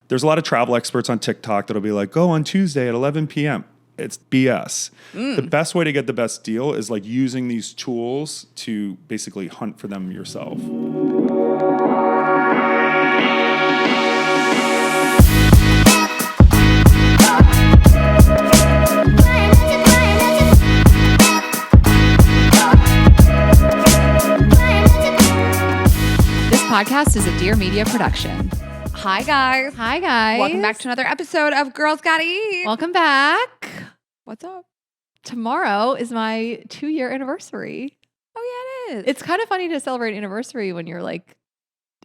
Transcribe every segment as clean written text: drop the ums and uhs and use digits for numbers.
There's a lot of travel experts on TikTok that'll be like, go on Tuesday at 11 p.m. It's BS. The best way to get the best deal is like using these tools to basically hunt for them yourself. This podcast is a Dear Media production. Hi, guys. Hi, guys. Welcome back to another episode of Girls Gotta Eat. Welcome back. What's up? Tomorrow is my 2-year anniversary. Oh, yeah, it is. It's kind of funny to celebrate an anniversary when you're like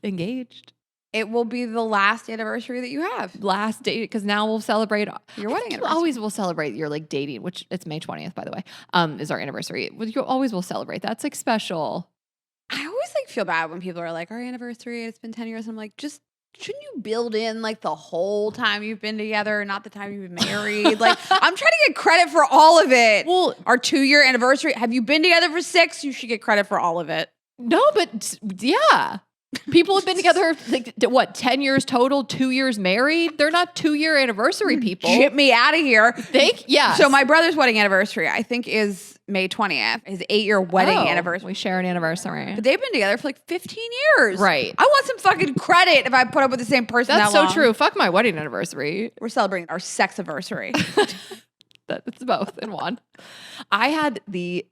engaged. It will be the last anniversary that you have. Last date, because now we'll celebrate Your wedding You anniversary. always will celebrate your like dating, which it's May 20th, by the way, is our anniversary. You always will celebrate. That's like special. I always like feel bad when people are like, our anniversary, it's been 10 years. I'm like, just shouldn't you build in like the whole time you've been together, not the time you've been married? Like, I'm trying to get credit for all of it. Well, Our 2-year anniversary. Have you been together for 6? You should get credit for all of it. no, but yeah. People have been together, like, what, 10 years total, 2 years married? They're not 2-year anniversary people. Get me out of here. Yeah. So my brother's wedding anniversary, I think, is May 20th. His 8-year wedding anniversary. We share an anniversary. But they've been together for like 15 years. Right. I want some fucking credit if I put up with the same person That's that long. so true. Fuck my wedding anniversary. We're celebrating our sex anniversary. It's both in one. I had the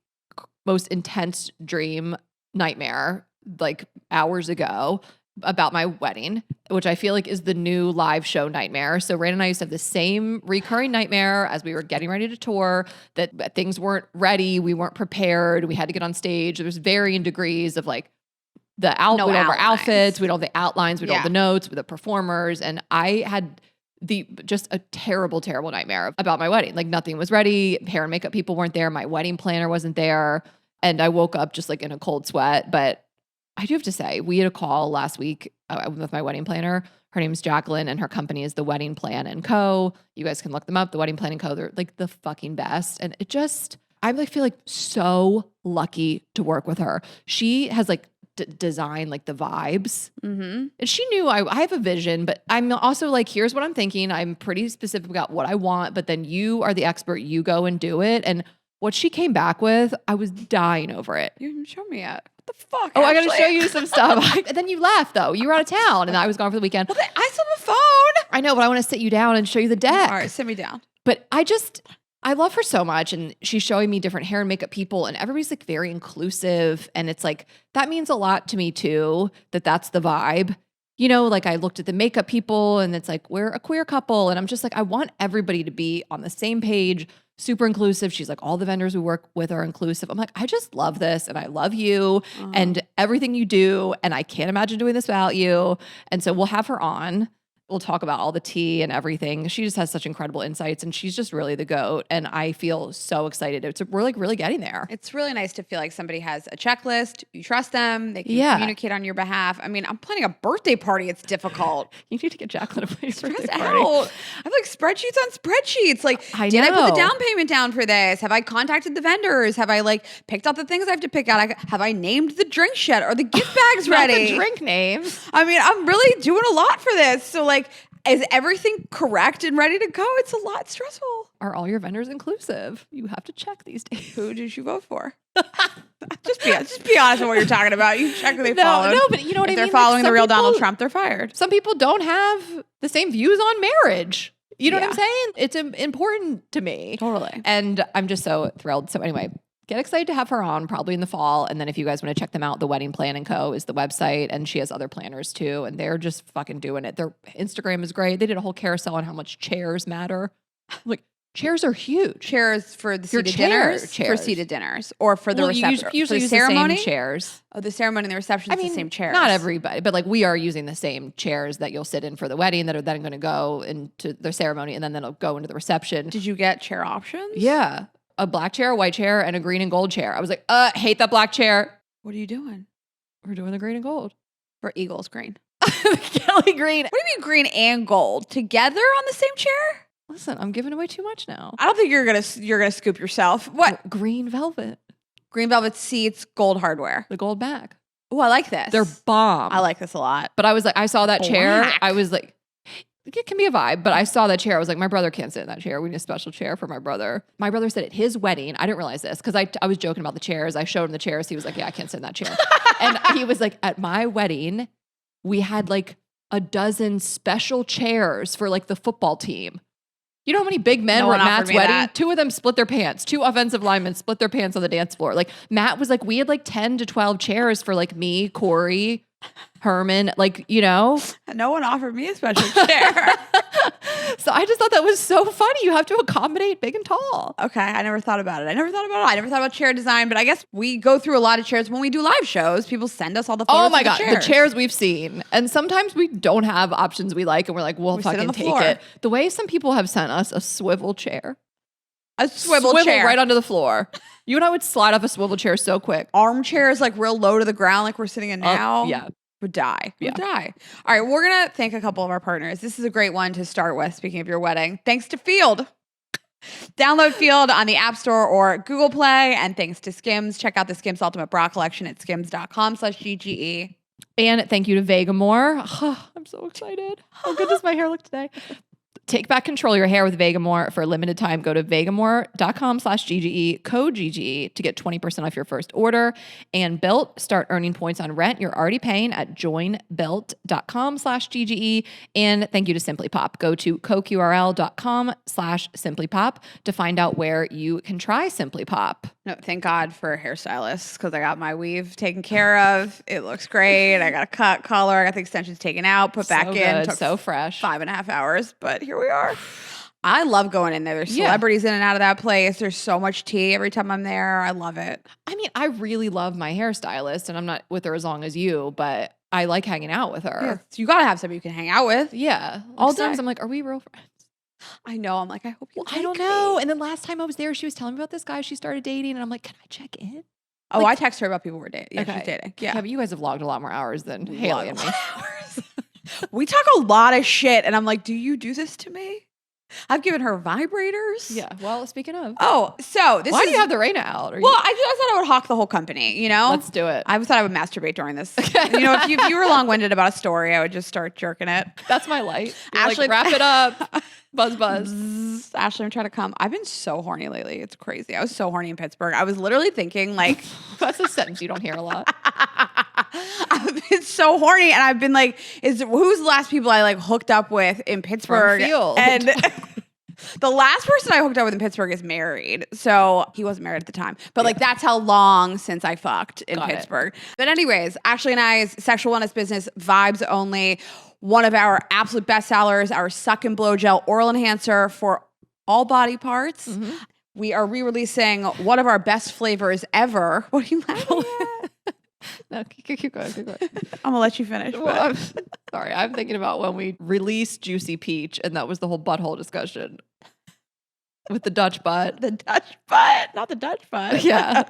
most intense dream nightmare like hours ago about my wedding, which I feel like is the new live show nightmare. So Rayna and I used to have the same recurring nightmare as we were getting ready to tour, that things weren't ready, we weren't prepared, we had to get on stage. There was varying degrees of like we'd all have our outfits, we'd all the outlines, we'd all the notes with the performers, and I had just a terrible, terrible nightmare about my wedding. Like nothing was ready, hair and makeup people weren't there, my wedding planner wasn't there, and I woke up just like in a cold sweat. But I do have to say, we had a call last week with my wedding planner. Her name's Jacqueline, and her company is The Wedding Plan & Co. You guys can look them up, The Wedding Plan & Co. They're like the fucking best. And I like feel like so lucky to work with her. She has like designed like the vibes. Mm-hmm. And she knew I have a vision, but I'm also like, here's what I'm thinking. I'm pretty specific about what I want, but then you are the expert. You go and do it. And what she came back with, I was dying over it. You haven't shown me yet. What the fuck? Oh, I got to show you some stuff. And then you left, though. You were out of town, and I was gone for the weekend. Well, I still have a phone. I know, but I want to sit you down and show you the deck. All right, sit me down. But I love her so much, and she's showing me different hair and makeup people, and everybody's like very inclusive, and it's like, that means a lot to me too, that's the vibe. You know, like I looked at the makeup people, and it's like, we're a queer couple, and I'm just like, I want everybody to be on the same page, super inclusive. She's like, all the vendors we work with are inclusive. I'm like, I just love this, and I love you and everything you do, and I can't imagine doing this without you. And so we'll have her on. We'll talk about all the tea and everything. She just has such incredible insights, and she's just really the GOAT. And I feel so excited. We're like really getting there. It's really nice to feel like somebody has a checklist. You trust them. They can communicate on your behalf. I mean, I'm planning a birthday party. It's difficult. You need to get Jacqueline a birthday party. I have like spreadsheets on spreadsheets. Like, did I put the down payment down for this? Have I contacted the vendors? Have I like picked out the things I have to pick out? Have I named the drink shed? Are the gift bags ready? The drink names. I mean, I'm really doing a lot for this. So like, is everything correct and ready to go? It's a lot stressful. Are all your vendors inclusive? You have to check these days. Who did you vote for? just be honest with what you're talking about. You check if they followed. No, but you know what I mean? If they're following the real Donald Trump, they're fired. Some people don't have the same views on marriage. You know what I'm saying? It's important to me. Totally. And I'm just so thrilled. So anyway, get excited to have her on probably in the fall. And then if you guys want to check them out, The Wedding Plan & Co. is the website. And she has other planners too. And they're just fucking doing it. Their Instagram is great. They did a whole carousel on how much chairs matter. Like, chairs are huge. Chairs for the Your seated chairs. dinners? For seated dinners. Or for the reception? Usually for use the ceremony? the same chairs. Oh, the ceremony and the reception is the same chairs. Not everybody, but like we are using the same chairs that you'll sit in for the wedding that are then going to go into the ceremony and then that'll go into the reception. Did you get chair options? Yeah. A black chair, a white chair, and a green and gold chair. I was like, hate that black chair. What are you doing? We're doing the green and gold. For Eagles green. Kelly green. What do you mean green and gold? Together on the same chair? Listen, I'm giving away too much now. I don't think you're gonna scoop yourself. What? Green velvet. Green velvet seats, gold hardware. The gold bag. Oh, I like this. They're bomb. I like this a lot. But I was like, I saw that chair. Black. I was like, it can be a vibe, but I saw that chair. I was like, my brother can't sit in that chair. We need a special chair for my brother. My brother said at his wedding, I didn't realize this because I was joking about the chairs. I showed him the chairs. He was like, yeah, I can't sit in that chair. And he was like, at my wedding, we had like a dozen special chairs for like the football team. You know how many big men were at Matt's wedding? That. 2 of them split their pants. 2 offensive linemen split their pants on the dance floor. Like Matt was like, we had like 10 to 12 chairs for like me, Corey, Herman, like, you know. No one offered me a special chair. So I just thought that was so funny. You have to accommodate big and tall. Okay, I never thought about it. I never thought about chair design, but I guess we go through a lot of chairs when we do live shows. People send us all the photos. Oh my of God, chairs. the chairs we've seen. And sometimes we don't have options we like and we're like, we'll fucking take it. The way some people have sent us a swivel chair. A swivel chair. Right onto the floor. You and I would slide off a swivel chair so quick. Armchairs like real low to the ground like we're sitting in now. Yeah. Would die. Would die. All right, we're going to thank a couple of our partners. This is a great one to start with, speaking of your wedding. Thanks to Field. Download Field on the App Store or Google Play. And thanks to Skims. Check out the Skims Ultimate Bra Collection at skims.com/GGE. And thank you to Vegamore. Oh, I'm so excited. How good does my hair look today? Take back control of your hair with Vegamore for a limited time. Go to vegamore.com/GGE, code GGE to get 20% off your first order. And Built, start earning points on rent you're already paying at joinbuilt.com/GGE. And thank you to Simply Pop. Go to coqrl.com/simplypop to find out where you can try Simply Pop. No, thank God for hairstylists because I got my weave taken care of. It looks great. I got a cut color. I got the extensions taken out, put back in. Took so fresh. 5.5 hours, but here we are. I love going in there. There's celebrities in and out of that place. There's so much tea every time I'm there. I love it. I mean, I really love my hairstylist, and I'm not with her as long as you, but I like hanging out with her. Yeah, so you got to have somebody you can hang out with. Yeah. All times I'm like, are we real friends? I know. I'm like, I hope you like I don't know. And then last time I was there, she was telling me about this guy she started dating, and I'm like, can I check in? Oh, I text her about people we're dating. Yeah, okay. She's dating. Yeah, but you guys have logged a lot more hours than Haley and me. We talk a lot of shit, and I'm like, do you do this to me? I've given her vibrators. Yeah. Well, speaking of. Oh, so why do you have the Rayna out? Well, I thought I would hawk the whole company, you know? Let's do it. I thought I would masturbate during this. You know, if you were long-winded about a story, I would just start jerking it. That's my light. Ashley, like, wrap it up. Buzz. Ashley, I'm trying to come. I've been so horny lately. It's crazy. I was so horny in Pittsburgh. I was literally thinking like. That's a sentence you don't hear a lot. I've been so horny and I've been like, who's the last people I like hooked up with in Pittsburgh? From Field. And the last person I hooked up with in Pittsburgh is married. So he wasn't married at the time. But like that's how long since I fucked in Pittsburgh. But anyways, Ashley and I's sexual wellness business, Vibes Only, one of our absolute best sellers, our Suck and Blow Gel Oral Enhancer for all body parts. Mm-hmm. We are re-releasing one of our best flavors ever. What are you laughing at? No, keep going. I'm gonna let you finish. Well, sorry, I'm thinking about when we released Juicy Peach, and that was the whole butthole discussion with the Dutch butt. The Dutch butt, not the Dutch butt. Yeah.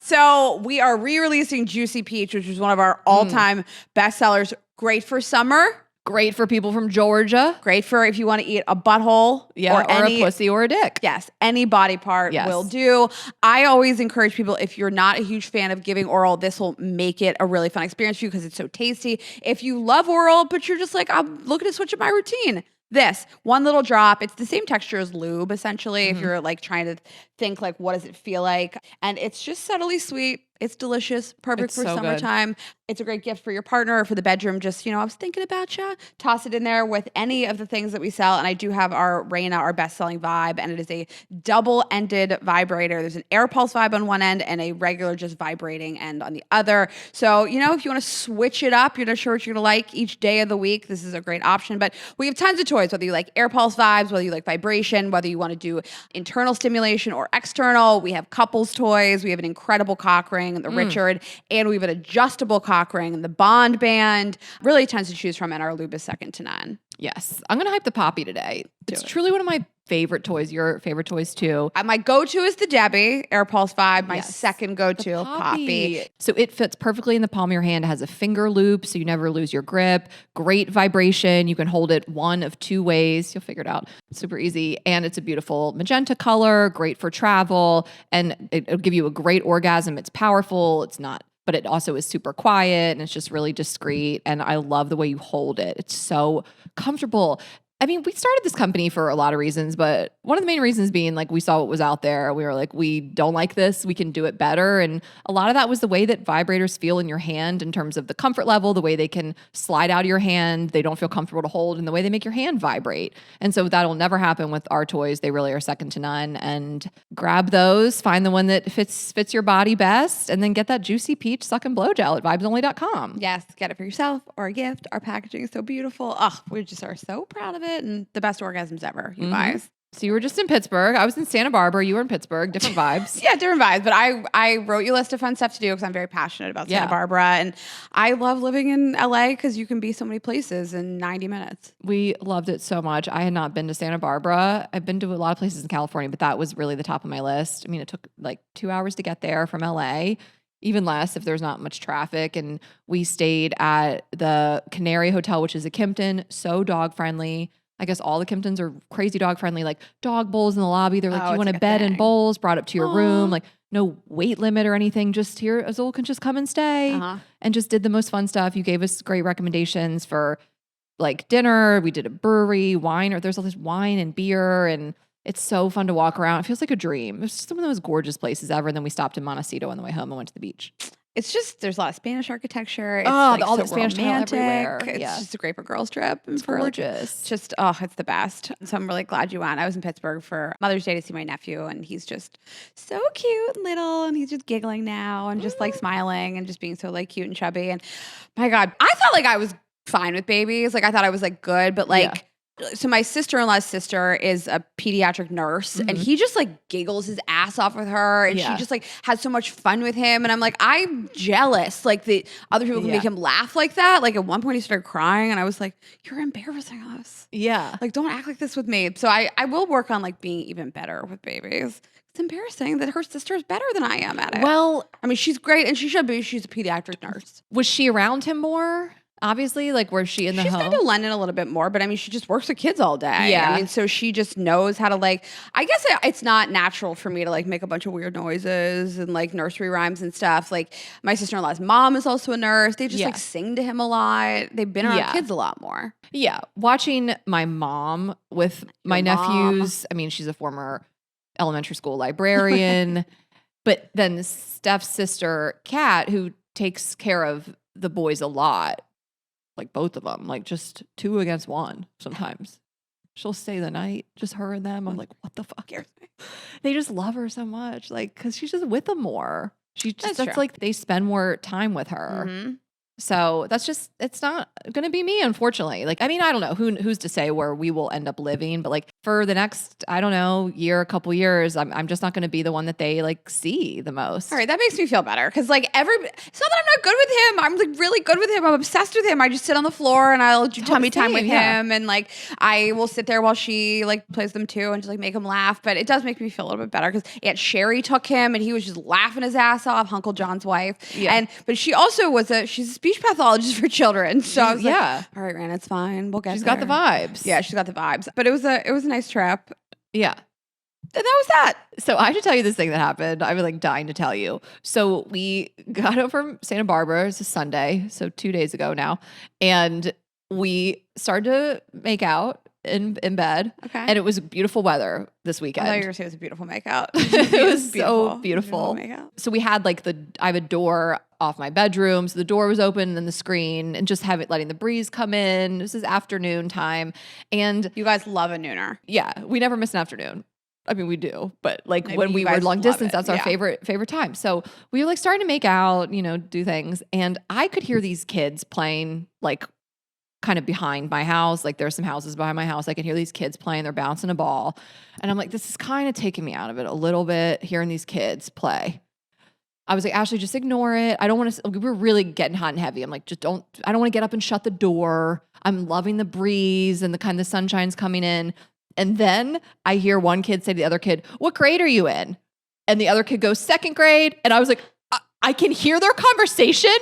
So we are re-releasing Juicy Peach, which is one of our all-time bestsellers. Great for summer. Great for people from Georgia. Great for if you want to eat a butthole. Yeah, or a pussy or a dick. Yes, any body part will do. I always encourage people, if you're not a huge fan of giving oral, this will make it a really fun experience for you because it's so tasty. If you love oral, but you're just like, I'm looking to switch up my routine. This one little drop, it's the same texture as lube, essentially, if you're like trying to think like, what does it feel like? And it's just subtly sweet. It's delicious. Perfect for summertime. Good. It's a great gift for your partner or for the bedroom. Just, I was thinking about you. Toss it in there with any of the things that we sell. And I do have our Rayna, our best-selling vibe, and it is a double-ended vibrator. There's an air pulse vibe on one end and a regular just vibrating end on the other. So, if you want to switch it up, you're not sure what you're going to like each day of the week, this is a great option. But we have tons of toys, whether you like air pulse vibes, whether you like vibration, whether you want to do internal stimulation or external. We have couples toys. We have an incredible cock ring, the Richard, and we have an adjustable cock ring, the Bond band. Really tons to choose from, and our lube is second to none. Yes. I'm going to hype the Poppy today. It's truly one of my favorite toys. Your favorite toys too. My go-to is the Debbie Air Pulse Vibe. My second go-to, Poppy. So it fits perfectly in the palm of your hand. It has a finger loop so you never lose your grip. Great vibration. You can hold it one of two ways. You'll figure it out. Super easy. And it's a beautiful magenta color. Great for travel. And it'll give you a great orgasm. It's powerful. It's not, but it also is super quiet and it's just really discreet. And I love the way you hold it. It's so comfortable. I mean, we started this company for a lot of reasons, but one of the main reasons being like we saw what was out there. We were like, we don't like this. We can do it better. And a lot of that was the way that vibrators feel in your hand in terms of the comfort level, the way they can slide out of your hand. They don't feel comfortable to hold, and the way they make your hand vibrate. And so that'll never happen with our toys. They really are second to none. And grab those, find the one that fits your body best, and then get that juicy peach suck and blow gel at vibesonly.com. Yes, get it for yourself or a gift. Our packaging is so beautiful. Oh, we just are so proud of it, and the best orgasms ever, you guys. So you were just in Pittsburgh. I was in Santa Barbara. You were in Pittsburgh. Different vibes. Yeah, different vibes. But I wrote you a list of fun stuff to do because I'm very passionate about Santa Barbara. And I love living in LA because you can be so many places in 90 minutes. We loved it so much. I had not been to Santa Barbara. I've been to a lot of places in California, but that was really the top of my list. I mean, it took like 2 hours to get there from LA. Even less if there's not much traffic. And we stayed at the Canary Hotel, which is a Kimpton, so dog friendly. I guess all the Kimptons are crazy dog friendly, like dog bowls in the lobby. They're like, do you want a bed and bowls brought up to your room? Like no weight limit or anything. Just here, Azul can just come and stay and just did the most fun stuff. You gave us great recommendations for like dinner. We did a brewery, wine, or there's all this wine and beer, and it's so fun to walk around. It feels like a dream. It's just one of the most gorgeous places ever. And then we stopped in Montecito on the way home and went to the beach. It's just, there's a lot of Spanish architecture. It's all so the Spanish tile everywhere. It's Yeah. just a great for girls trip. It's gorgeous. Just, it's the best. So I'm really glad you went. I was in Pittsburgh for Mother's Day to see my nephew, and he's just so cute and little, and he's just giggling now and just like smiling and just being so like cute and chubby. And my God, I thought like I was fine with babies. Like I thought I was like good, but like, so my sister-in-law's sister is a pediatric nurse, and he just like giggles his ass off with her, and she just like has so much fun with him. And I'm like, I'm jealous. Like the other people can make him laugh like that. Like at one point he started crying, and I was like, you're embarrassing us. Yeah. Like don't act like this with me. So I will work on like being even better with babies. It's embarrassing that her sister is better than I am at it. Well, I mean, she's great, and she should be. She's a pediatric nurse. was she around him more? Obviously, like, was she in the She's home? She's been to London a little bit more, but I mean, she just works with kids all day. Yeah. I mean, so she just knows how to like, I guess it's not natural for me to like make a bunch of weird noises and like nursery rhymes and stuff. Like my sister-in-law's mom is also a nurse. They just like sing to him a lot. They've been around kids a lot more. Yeah. Watching my mom with my nephews. I mean, she's a former elementary school librarian, but then Steph's sister, Kat, who takes care of the boys a lot. Like both of them, like just 2 against 1 sometimes. She'll stay the night, just her and them. I'm like, what the fuck? They just love her so much, like, because she's just with them more. That's like they spend more time with her. Mm-hmm. So it's not going to be me, unfortunately. Like, I mean, I don't know who's to say where we will end up living, but like for the next, I don't know, couple years, I'm just not going to be the one that they like see the most. All right. That makes me feel better. Cause like it's not that I'm not good with him. I'm like really good with him. I'm obsessed with him. I just sit on the floor and I'll do tummy time with him. And like, I will sit there while she like plays them too and just like make him laugh. But it does make me feel a little bit better because Aunt Sherry took him and he was just laughing his ass off, Uncle John's wife. Yeah. But she also she's a speech pathologist for children. So I was like, all right, Rayna, it's fine. We'll get She's got the vibes. Yeah, she's got the vibes. But it was a nice trip. Yeah. And that was that. So I should tell you this thing that happened. I was like dying to tell you. So we got home from Santa Barbara. It's a Sunday, so 2 days ago now. And we started to make out in bed. Okay. And it was beautiful weather this weekend. I thought you were going to say it was a beautiful makeout. It was so beautiful. So we had like I have a door off my bedroom. So the door was open and then the screen and just letting the breeze come in. This is afternoon time. And you guys love a nooner. Yeah. We never miss an afternoon. I mean, we do, but like when we were long distance, that's our favorite time. So we were like starting to make out, do things. And I could hear these kids playing like kind of behind my house. Like there's some houses behind my house. I can hear these kids playing. They're bouncing a ball. And I'm like, this is kind of taking me out of it a little bit, hearing these kids play. I was like, Ashley, just ignore it. I don't want to, we were really getting hot and heavy. I'm like, I don't want to get up and shut the door. I'm loving the breeze and the sunshine's coming in. And then I hear one kid say to the other kid, what grade are you in? And the other kid goes, 2nd grade. And I was like, I can hear their conversation.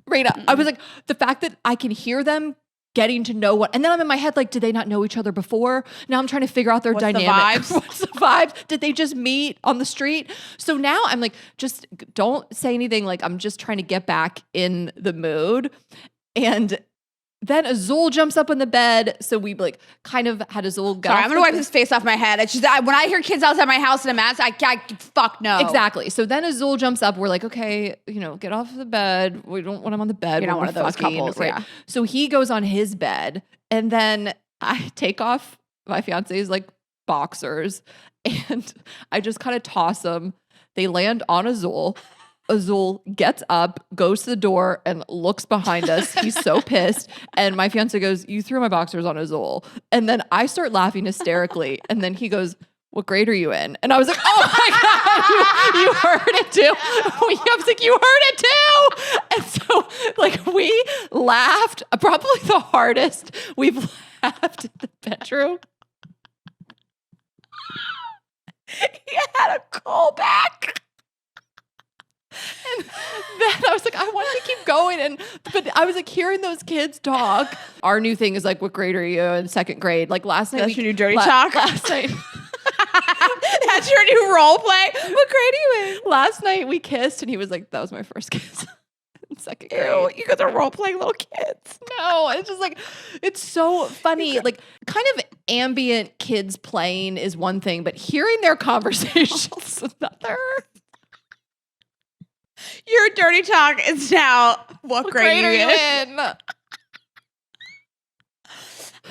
Rayna, I was like, the fact that I can hear them getting to know and then I'm in my head like, did they not know each other before? Now I'm trying to figure out their dynamic. What's the vibes? Did they just meet on the street? So now I'm like, just don't say anything. Like I'm just trying to get back in the mood. And then Azul jumps up on the bed. So we like kind of had Azul go. Sorry, I'm gonna wipe his face off my head. It's just when I hear kids outside my house in a mask, I fuck no. Exactly. So then Azul jumps up. We're like, okay, get off the bed. We don't want him on the bed. You're not one of those couples, right? yeah. So he goes on his bed, and then I take off my fiance's like boxers, and I just kind of toss them. They land on Azul. Azul gets up, goes to the door, and looks behind us. He's so pissed. And my fiance goes, "You threw my boxers on Azul." And then I start laughing hysterically. And then he goes, "What grade are you in?" And I was like, "Oh my God, you heard it too." I was like, "You heard it too." And so like we laughed, probably the hardest we've laughed in the bedroom. He had a callback. And then I was like, I wanted to keep going. But I was like hearing those kids talk. Our new thing is like, what grade are you in second grade? Like last night. That's your new dirty talk? Last night. That's your new role play? What grade are you in? Last night we kissed and he was like, that was my first kiss. In second grade. Ew, you guys are role playing little kids. No, it's just like, it's so funny. Like kind of ambient kids playing is one thing, but hearing their conversations is another. Your dirty talk is now what grade are you in?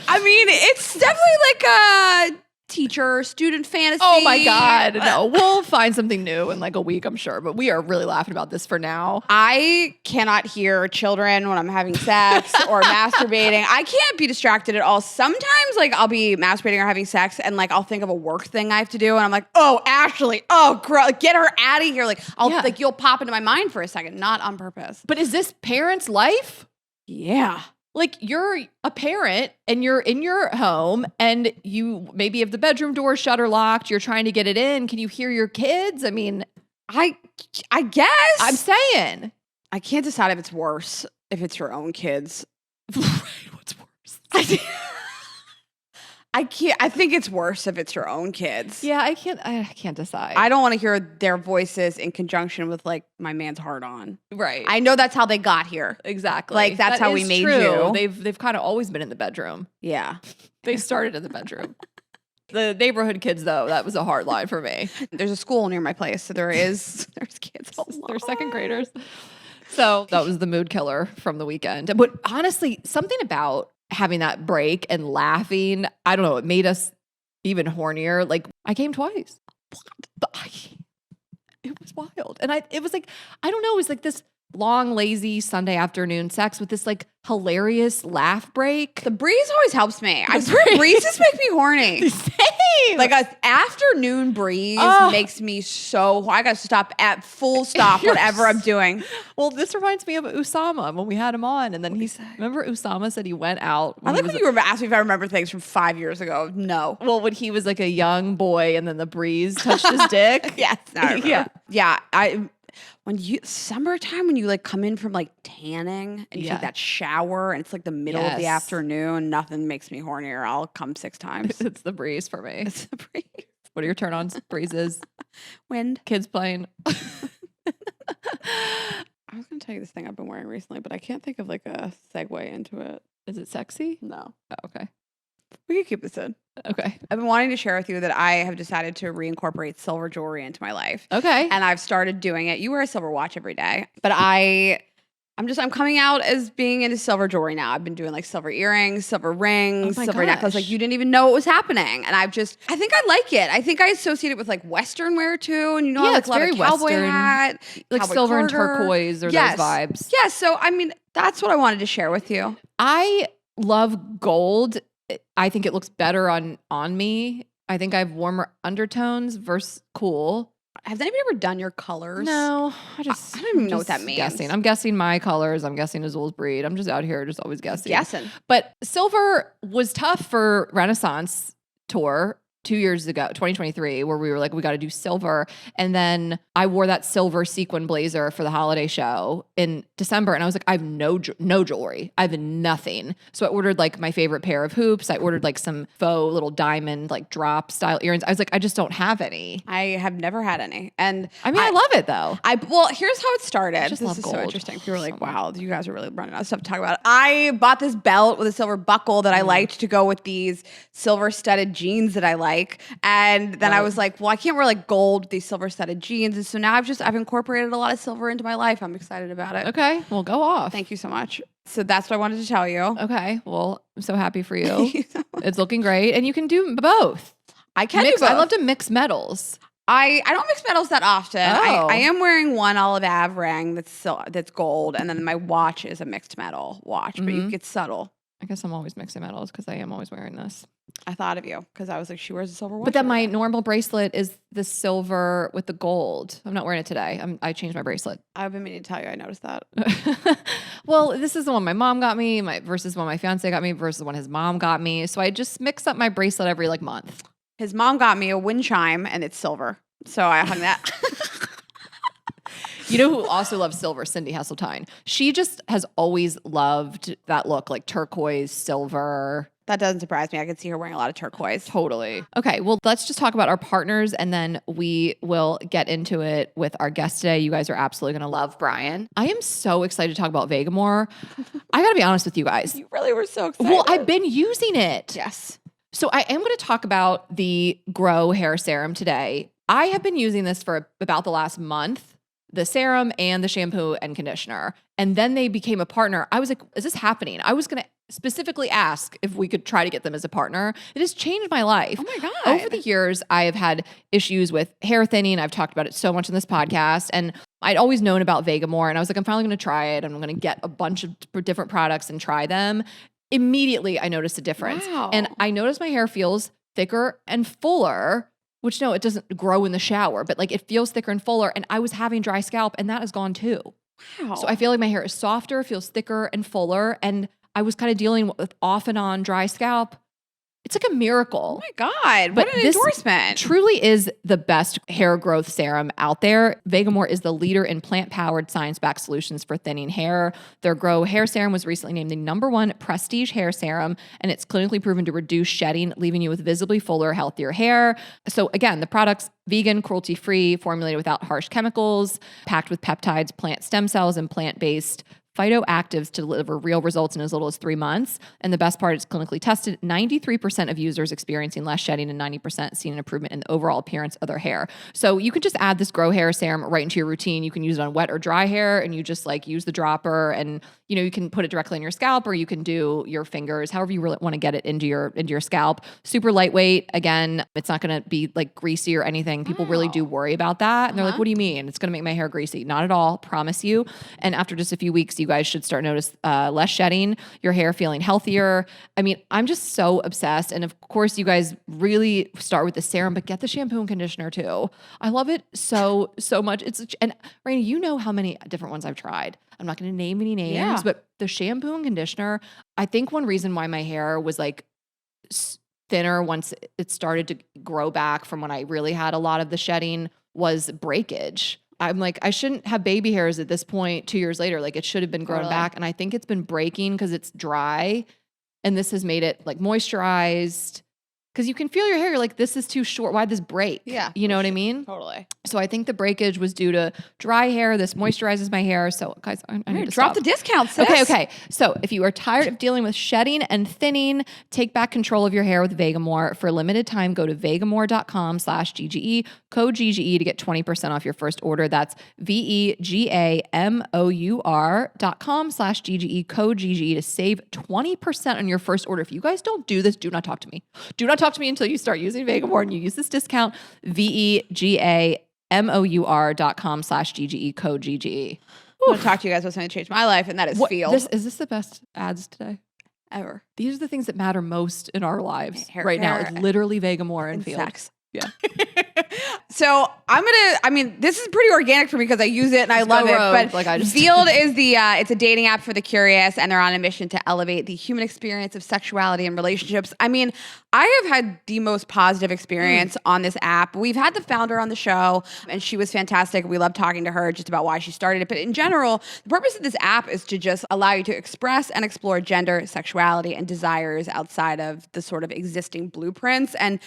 I mean, it's definitely like a teacher-student fantasy. Oh my God. No, we'll find something new in like a week, I'm sure. But we are really laughing about this for now. I cannot hear children when I'm having sex or masturbating. I can't be distracted at all. Sometimes like I'll be masturbating or having sex and like I'll think of a work thing I have to do and I'm like, oh, Ashley, oh, girl, get her out of here. Like like you'll pop into my mind for a second, not on purpose. But is this parents' life? Yeah. Like you're a parent and you're in your home and you maybe have the bedroom door shut or locked. You're trying to get it in. Can you hear your kids? I mean, I guess. I'm saying. I can't decide if it's worse if it's your own kids. What's worse? I think it's worse if it's your own kids. Yeah, I can't decide. I don't want to hear their voices in conjunction with like my man's hard on. Right. I know that's how they got here. Exactly. Like that's how we made you. They've kind of always been in the bedroom. Yeah. They started in the bedroom. The neighborhood kids, though, that was a hard line for me. There's a school near my place, so there's kids. They're second graders. So that was the mood killer from the weekend. But honestly, something about having that break and laughing, I don't know, it made us even hornier. Like I came twice. It was wild. And it was like, I don't know, it was like this long, lazy Sunday afternoon sex with this like hilarious laugh break. The breeze always helps me. I swear breezes make me horny. Same. Like an afternoon breeze makes me so, I gotta stop at full stop whatever I'm doing. Well, this reminds me of Usama when we had him on. And then remember Usama said he went out. I like when you were asking me if I remember things from 5 years ago. No. Well, when he was like a young boy and then the breeze touched his dick. Yes. Yeah. Summertime when you like come in from like tanning and you take that shower and it's like the middle of the afternoon, nothing makes me hornier. I'll come 6 times. It's the breeze for me. It's the breeze. What are your turn-ons? Breezes? Wind. Kids playing? I was going to tell you this thing I've been wearing recently, but I can't think of like a segue into it. Is it sexy? No. Oh, okay. We can keep this in. Okay. I've been wanting to share with you that I have decided to reincorporate silver jewelry into my life. Okay. And I've started doing it. You wear a silver watch every day, but I'm coming out as being into silver jewelry now. I've been doing like silver earrings, silver rings, silver necklace. Like you didn't even know what was happening. And I think I like it. I think I associate it with like Western wear too. And you know, it's like very cowboy Western, hat, like cowboy silver and Carter. turquoise or those vibes. Yeah. So, I mean, that's what I wanted to share with you. I love gold. I think it looks better on me. I think I have warmer undertones versus cool. Has anybody ever done your colors? No, I don't even know what that means. Guessing. I'm guessing my colors. I'm guessing Azul's breed. I'm just out here just always guessing. Guessing. But silver was tough for Renaissance tour 2 years ago, 2023, where we were like, we got to do silver. And then I wore that silver sequin blazer for the holiday show in December. And I was like, I have no jewelry. I have nothing. So I ordered like my favorite pair of hoops. I ordered like some faux little diamond, like drop style earrings. I was like, I just don't have any. I have never had any. And I mean, I love it though. Well, here's how it started. just This love is so gold interesting. People were like, so much. wow, you guys are really running out of stuff to talk about. I bought this belt with a silver buckle that I liked to go with these silver studded jeans that I like. And then I was like, well, I can't wear like gold with these silver studded jeans. And so now I've incorporated a lot of silver into my life. I'm excited about it. Okay, well, go off. Thank you so much. So that's what I wanted to tell you. Okay, well, I'm so happy for you. Thank you so much. It's looking great. And you can do both. I can Mix, do both. I love to mix metals. I don't mix metals that often. Oh. I am wearing one Olive Ave ring that's gold, and then my watch is a mixed metal watch, but it's subtle. I guess I'm always mixing metals because I am always wearing this. I thought of you because I was like, she wears a silver watch. But then my normal bracelet is the silver with the gold. I'm not wearing it today. I changed my bracelet. I've been meaning to tell you, I noticed that. Well, this is the one my mom got me versus one my fiance got me versus one his mom got me. So I just mix up my bracelet every like month. His mom got me a wind chime, and it's silver. So I hung that. You know who also loves silver? Cindy Hesseltine. She just has always loved that look, like turquoise, silver. That doesn't surprise me. I could see her wearing a lot of turquoise. Totally. Okay, well, let's just talk about our partners and then we will get into it with our guest today. You guys are absolutely going to love Brian. I am so excited to talk about Vegamore. I got to be honest with you guys. You really were so excited. Well, I've been using it. Yes. So I am going to talk about the Grow Hair Serum today. I have been using this for about the last month, the serum and the shampoo and conditioner. And then they became a partner. I was like, is this happening? I was going to specifically ask if we could try to get them as a partner. It has changed my life. Oh my God. Over the years, I have had issues with hair thinning. I've talked about it so much in this podcast. And I'd always known about Vegamore. And I was like, I'm finally going to try it. I'm going to get a bunch of different products and try them. Immediately, I noticed a difference. Wow. And I noticed my hair feels thicker and fuller, which no, it doesn't grow in the shower, but like it feels thicker and fuller. And I was having dry scalp and that is gone too. Wow. So I feel like my hair is softer, feels thicker and fuller. And I was kind of dealing with off and on dry scalp. It's like a miracle. Oh my God. But What an this endorsement. Truly is the best hair growth serum out there. Vegamore is the leader in plant-powered, science-backed solutions for thinning hair. Their Grow Hair Serum was recently named the #1 prestige hair serum, and it's clinically proven to reduce shedding, leaving you with visibly fuller, healthier hair. So again, the product's vegan, cruelty-free, formulated without harsh chemicals, packed with peptides, plant stem cells, and plant-based phytoactives to deliver real results in as little as 3 months. And the best part, it's clinically tested. 93% of users experiencing less shedding and 90% seeing an improvement in the overall appearance of their hair. So you can just add this Grow Hair Serum right into your routine. You can use it on wet or dry hair and you just like use the dropper and you can put it directly on your scalp or you can do your fingers, however you really want to get it into your scalp. Super lightweight. Again, it's not going to be like greasy or anything. People really do worry about that. And they're like, what do you mean? It's going to make my hair greasy. Not at all. Promise you. And after just a few weeks, you guys should start notice less shedding, your hair feeling healthier. I mean, I'm just so obsessed. And of course, you guys really start with the serum, but get the shampoo and conditioner too. I love it so much. And Rayna, you know how many different ones I've tried. I'm not going to name any names, but the shampoo and conditioner, I think one reason why my hair was like thinner once it started to grow back from when I really had a lot of the shedding was breakage. I'm like, I shouldn't have baby hairs at this point 2 years later. Like it should have been grown back. And I think it's been breaking because it's dry. And this has made it like moisturized. Because you can feel your hair, you're like, this is too short. Why'd this break? Yeah. You know what I mean? Totally. So I think the breakage was due to dry hair. This moisturizes my hair. So guys, I need to drop stop. the discount, sis. Okay. So if you are tired of dealing with shedding and thinning, take back control of your hair with Vegamore. For a limited time, go to vegamore.com/GGE, code GGE to get 20% off your first order. That's vegamor.com/GGE, code GGE to save 20% on your first order. If you guys don't do this, do not talk to me. Do not talk to me until you start using Vegamore and you use this discount, vegamor.com/GGE, code GGE. I'm going to talk to you guys about something that changed my life, and that is field. Is this the best ads today? Ever. These are the things that matter most in our lives Hair right now. care It's literally Vegamore and and Field. sex. Yeah. So this is pretty organic for me because I use it and I love it. But Field is it's a dating app for the curious, and they're on a mission to elevate the human experience of sexuality and relationships. I mean, I have had the most positive experience on this app. We've had the founder on the show, and she was fantastic. We love talking to her just about why she started it. But in general, the purpose of this app is to just allow you to express and explore gender, sexuality, and desires outside of the sort of existing blueprints. And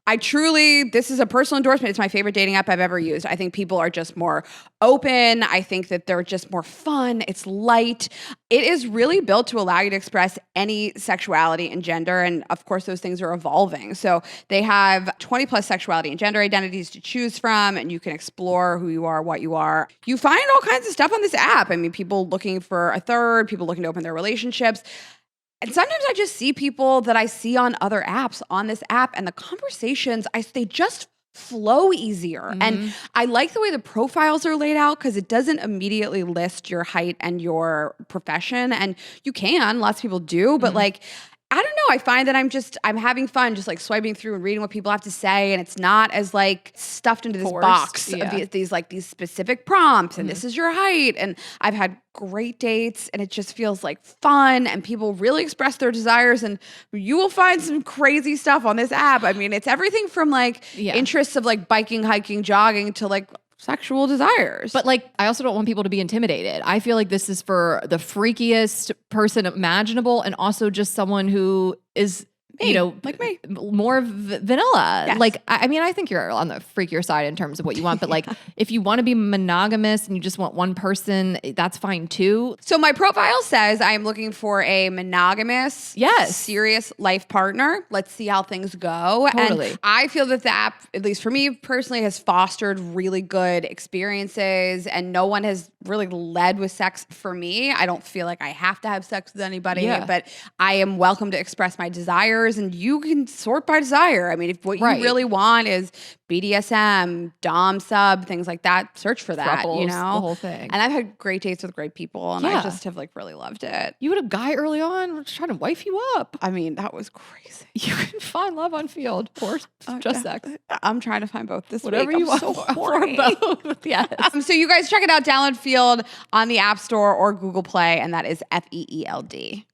this is a personal endorsement. It's my favorite dating app I've ever used. I think people are just more open. I think that they're just more fun. It's light. It is really built to allow you to express any sexuality and gender. And of course, those things are evolving. So they have 20 plus sexuality and gender identities to choose from, and you can explore who you are, what you are. You find all kinds of stuff on this app. I mean, people looking for a third, people looking to open their relationships. And sometimes I just see people that I see on other apps on this app, and the conversations, they just flow easier. And I like the way the profiles are laid out because it doesn't immediately list your height and your profession. And you can, lots of people do, but I don't know. I find that I'm having fun just like swiping through and reading what people have to say. And it's not as like stuffed into this box of these specific prompts and this is your height. And I've had great dates and it just feels like fun and people really express their desires, and you will find some crazy stuff on this app. I mean, it's everything from interests of like biking, hiking, jogging to like sexual desires. But I also don't want people to be intimidated. I feel like this is for the freakiest person imaginable, and also just someone who is like me, more vanilla. Yes. I think you're on the freakier side in terms of what you want, but if you want to be monogamous and you just want one person, that's fine too. So my profile says I am looking for a monogamous, serious life partner. Let's see how things go. Totally. And I feel that the app, at least for me personally, has fostered really good experiences, and no one has really led with sex for me. I don't feel like I have to have sex with anybody, but I am welcome to express my desires. And you can sort by desire. I mean, if what you really want is BDSM, Dom sub, things like that, search for that, the whole thing. And I've had great dates with great people, and I just have really loved it. You had a guy early on trying to wife you up. I mean, that was crazy. You can find love on Field or just sex. I'm trying to find both this Whatever week. you want. So horny. Both. Yes. So you guys check it out, download Field on the App Store or Google Play, and that is FEELD.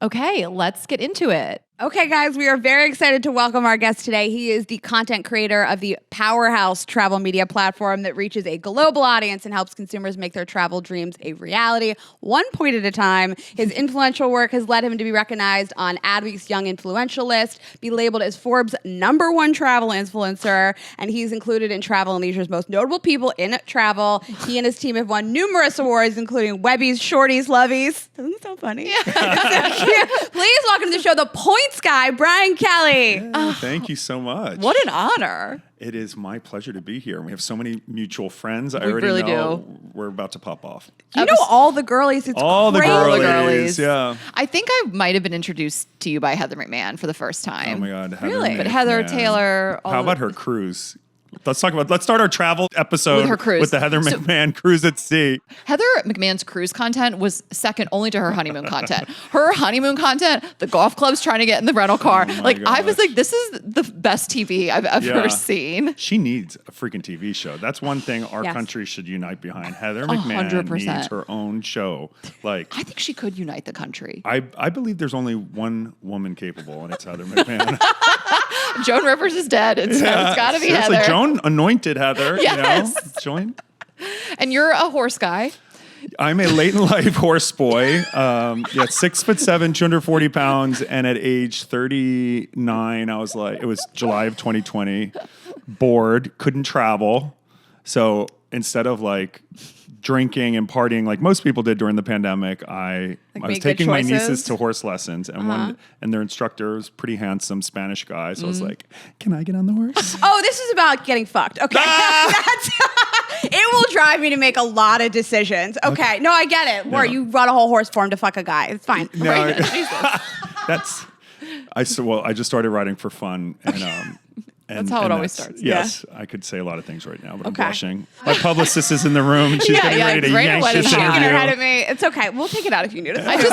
Okay, let's get into it. Okay, guys, we are very excited to welcome our guest today. He is the content creator of the Powerhouse travel media platform that reaches a global audience and helps consumers make their travel dreams a reality, one point at a time. His influential work has led him to be recognized on Adweek's Young Influential list, be labeled as Forbes' #1 travel influencer, and he's included in Travel + Leisure's most notable people in travel. He and his team have won numerous awards, including Webby's, Shorty's, Lovies. Isn't that so funny? Yeah. Please welcome to the show the Points Guy, Brian Kelly. Thank you so much. What an honor. It is my pleasure to be here. We have so many mutual friends. I We already really know do. we're about to pop off. You know all the girlies. It's All the crazy. girlies, yeah. I think I might have been introduced to you by Heather McMahon for the first time. Oh my God. Heather Really? But Heather, McMahon. Taylor. How about her cruise? Let's start our travel episode With her cruise. with the Heather McMahon cruise at sea. Heather McMahon's cruise content was second only to her honeymoon content. Her honeymoon content, the golf clubs trying to get in the rental car. I was like, this is the best TV I've ever seen. She needs a freaking TV show. That's one thing our country should unite behind. Heather McMahon 100%. needs her own show. I think she could unite the country. I believe there's only one woman capable, and it's Heather McMahon. Joan Rivers is dead, and so it's got to be seriously, Heather. Joan anointed Heather. Yes. Join. And you're a horse guy. I'm a late in life horse boy. 6'7", 240 pounds, and at age 39, I was it was July of 2020, bored, couldn't travel, so instead of drinking and partying like most people did during the pandemic, I was taking my nieces to horse lessons, and and their instructor was a pretty handsome Spanish guy. So I was like, "Can I get on the horse?" Oh, this is about getting fucked. Okay. It will drive me to make a lot of decisions. Okay. No, I get it. Or you run a whole horse for him to fuck a guy. It's fine. No, I just started riding for fun, and that's how it always starts. Yes, I could say a lot of things right now, but I'm blushing. My publicist is in the room, and she's getting ready to Rayna yank went this and Shaking her interview. head at me. It's okay. We'll take it out if you need it. I just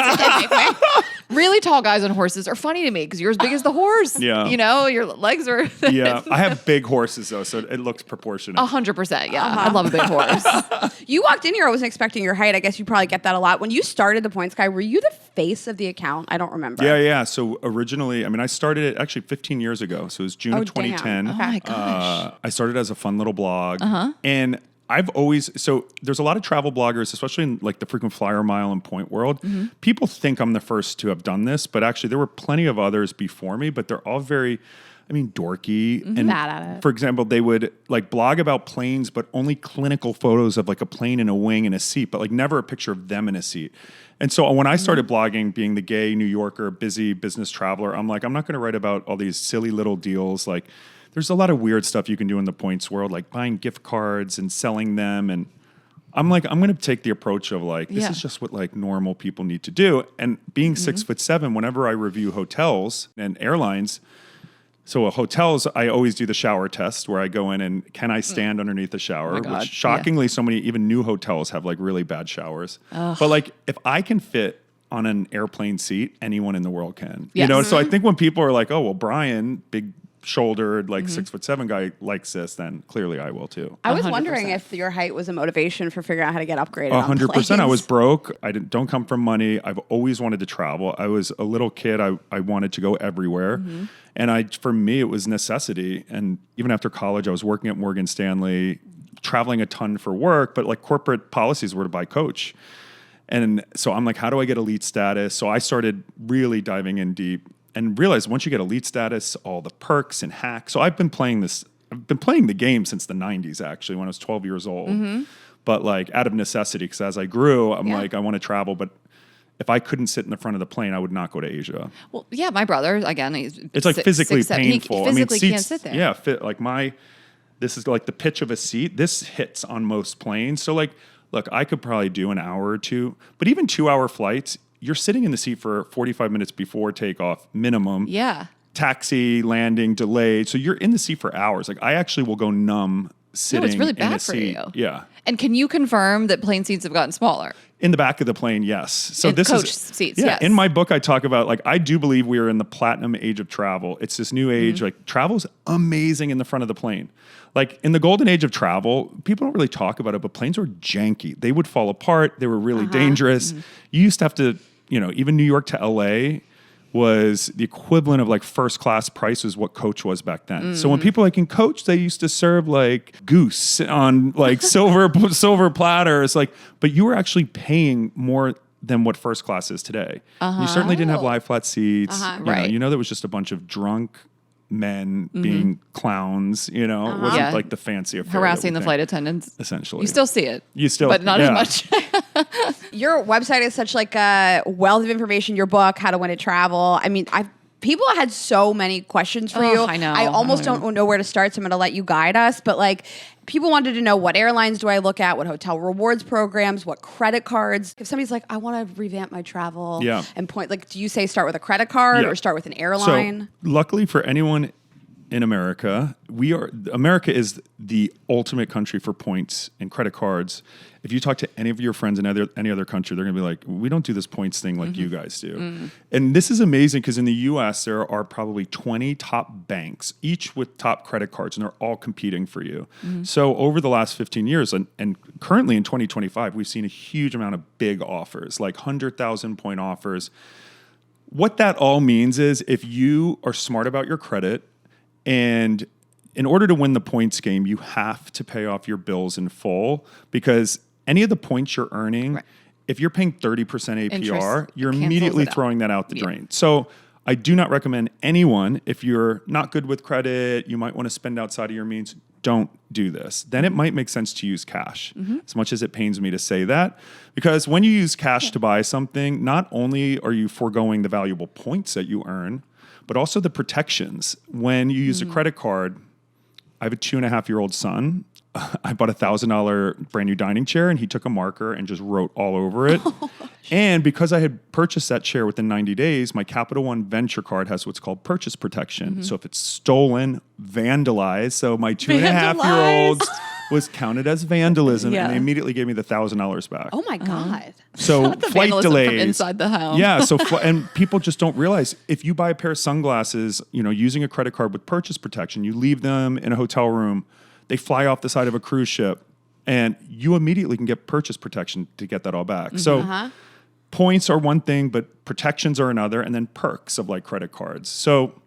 Really tall guys on horses are funny to me because you're as big as the horse. Yeah. You know, your legs are. Yeah. I have big horses though, so it looks proportionate. 100%. Yeah. I love a big horse. You walked in here, I wasn't expecting your height. I guess you probably get that a lot. When you started the Points Guy, were you the face of the account? I don't remember. Yeah. So originally, I started it actually 15 years ago. So it was June of 2010. damn. Oh my gosh. I started as a fun little blog. And there's a lot of travel bloggers, especially in like the frequent flyer mile and point world. People think I'm the first to have done this, but actually there were plenty of others before me, but they're all very, dorky. And Bad at it. for example, they would like blog about planes, but only clinical photos of like a plane and a wing and a seat, but like never a picture of them in a seat. And so when I started blogging, being the gay New Yorker, busy business traveler, I'm like, I'm not going to write about all these silly little deals. Like, there's a lot of weird stuff you can do in the points world, like buying gift cards and selling them. And I'm like, I'm going to take the approach of like, this is just what like normal people need to do. And being 6'7", whenever I review hotels and airlines, so hotels, I always do the shower test where I go in and can I stand underneath the shower? God, Which shockingly, so many even new hotels have like really bad showers. But like if I can fit on an airplane seat, anyone in the world can. Yes. You know, so I think when people are like, oh, well, Brian, big shouldered, like 6'7" guy likes this, then clearly I will too. I was 100%. wondering if your height was a motivation for figuring out how to get upgraded. 100%. I was planes. broke. Don't come from money. I've always wanted to travel. I was a little kid. I wanted to go everywhere. And for me, it was necessity. And even after college, I was working at Morgan Stanley, traveling a ton for work, but like corporate policies were to buy Coach. And so I'm like, how do I get elite status? So I started really diving in deep and realized once you get elite status, all the perks and hacks. So I've been playing the game since the 90s, actually, when I was 12 years old. But like out of necessity, because as I grew, I'm like, I want to travel. But if I couldn't sit in the front of the plane, I would not go to Asia. Well, yeah, my brother, again, It's like physically 6'7". painful. He physically can't sit there. Yeah, this is like the pitch of a seat. This hits on most planes. So like, look, I could probably do an hour or two, but even 2-hour flights, you're sitting in the seat for 45 minutes before takeoff, minimum. Yeah. Taxi, landing, delayed. So you're in the seat for hours. Like I actually will go numb sitting No, it's really in bad a for seat. you. Yeah. And can you confirm that plane seats have gotten smaller? In the back of the plane, yes. So In this coach is seats, yeah. yes. In my book, I talk about like I do believe we are in the platinum age of travel. It's this new age. Like travel's amazing in the front of the plane. Like in the golden age of travel, people don't really talk about it, but planes were janky. They would fall apart. They were really dangerous. You used to have to, even New York to LA was the equivalent of like first class prices what Coach was back then. So when people like in Coach, they used to serve like goose on like silver platters, like, but you were actually paying more than what first class is today. You certainly didn't have lie flat seats. Right. There was just a bunch of drunk men being clowns, it wasn't Yeah. like the fancy affair. Harassing that the we flight think, attendants. essentially. You still see it. But not as much. Your website is such like a wealth of information. Your book, How to Win at Travel. People had so many questions for you. I know. I almost don't know where to start, so I'm going to let you guide us. But like, people wanted to know what airlines do I look at, what hotel rewards programs, what credit cards. If somebody's like, I want to revamp my travel and point, like, do you say start with a credit card or start with an airline? So luckily for anyone in America, America is the ultimate country for points and credit cards. If you talk to any of your friends in any other country, they're going to be like, we don't do this points thing like you guys do. And this is amazing because in the US, there are probably 20 top banks, each with top credit cards, and they're all competing for you. So over the last 15 years, and currently in 2025, we've seen a huge amount of big offers, like 100,000 point offers. What that all means is if you are smart about your credit, and in order to win the points game, you have to pay off your bills in full because any of the points you're earning, if you're paying 30% APR, Interest you're cancels immediately it out. throwing that out the drain. So I do not recommend anyone, if you're not good with credit, you might want to spend outside of your means, don't do this. Then it might make sense to use cash, as much as it pains me to say that. Because when you use cash to buy something, not only are you foregoing the valuable points that you earn, but also the protections. When you use a credit card, I have a 2.5-year-old son. I bought a $1,000 brand new dining chair and he took a marker and just wrote all over it. And because I had purchased that chair within 90 days, my Capital One Venture card has what's called purchase protection. So if it's stolen, vandalized. So my 2.5-year-old's was counted as vandalism, Yeah. and they immediately gave me the $1,000 back. Oh my God. So The flight vandalism delays from inside the home. Yeah, so and people just don't realize if you buy a pair of sunglasses, using a credit card with purchase protection, you leave them in a hotel room, they fly off the side of a cruise ship, and you immediately can get purchase protection to get that all back. So points are one thing, but protections are another, and then perks of like credit cards. So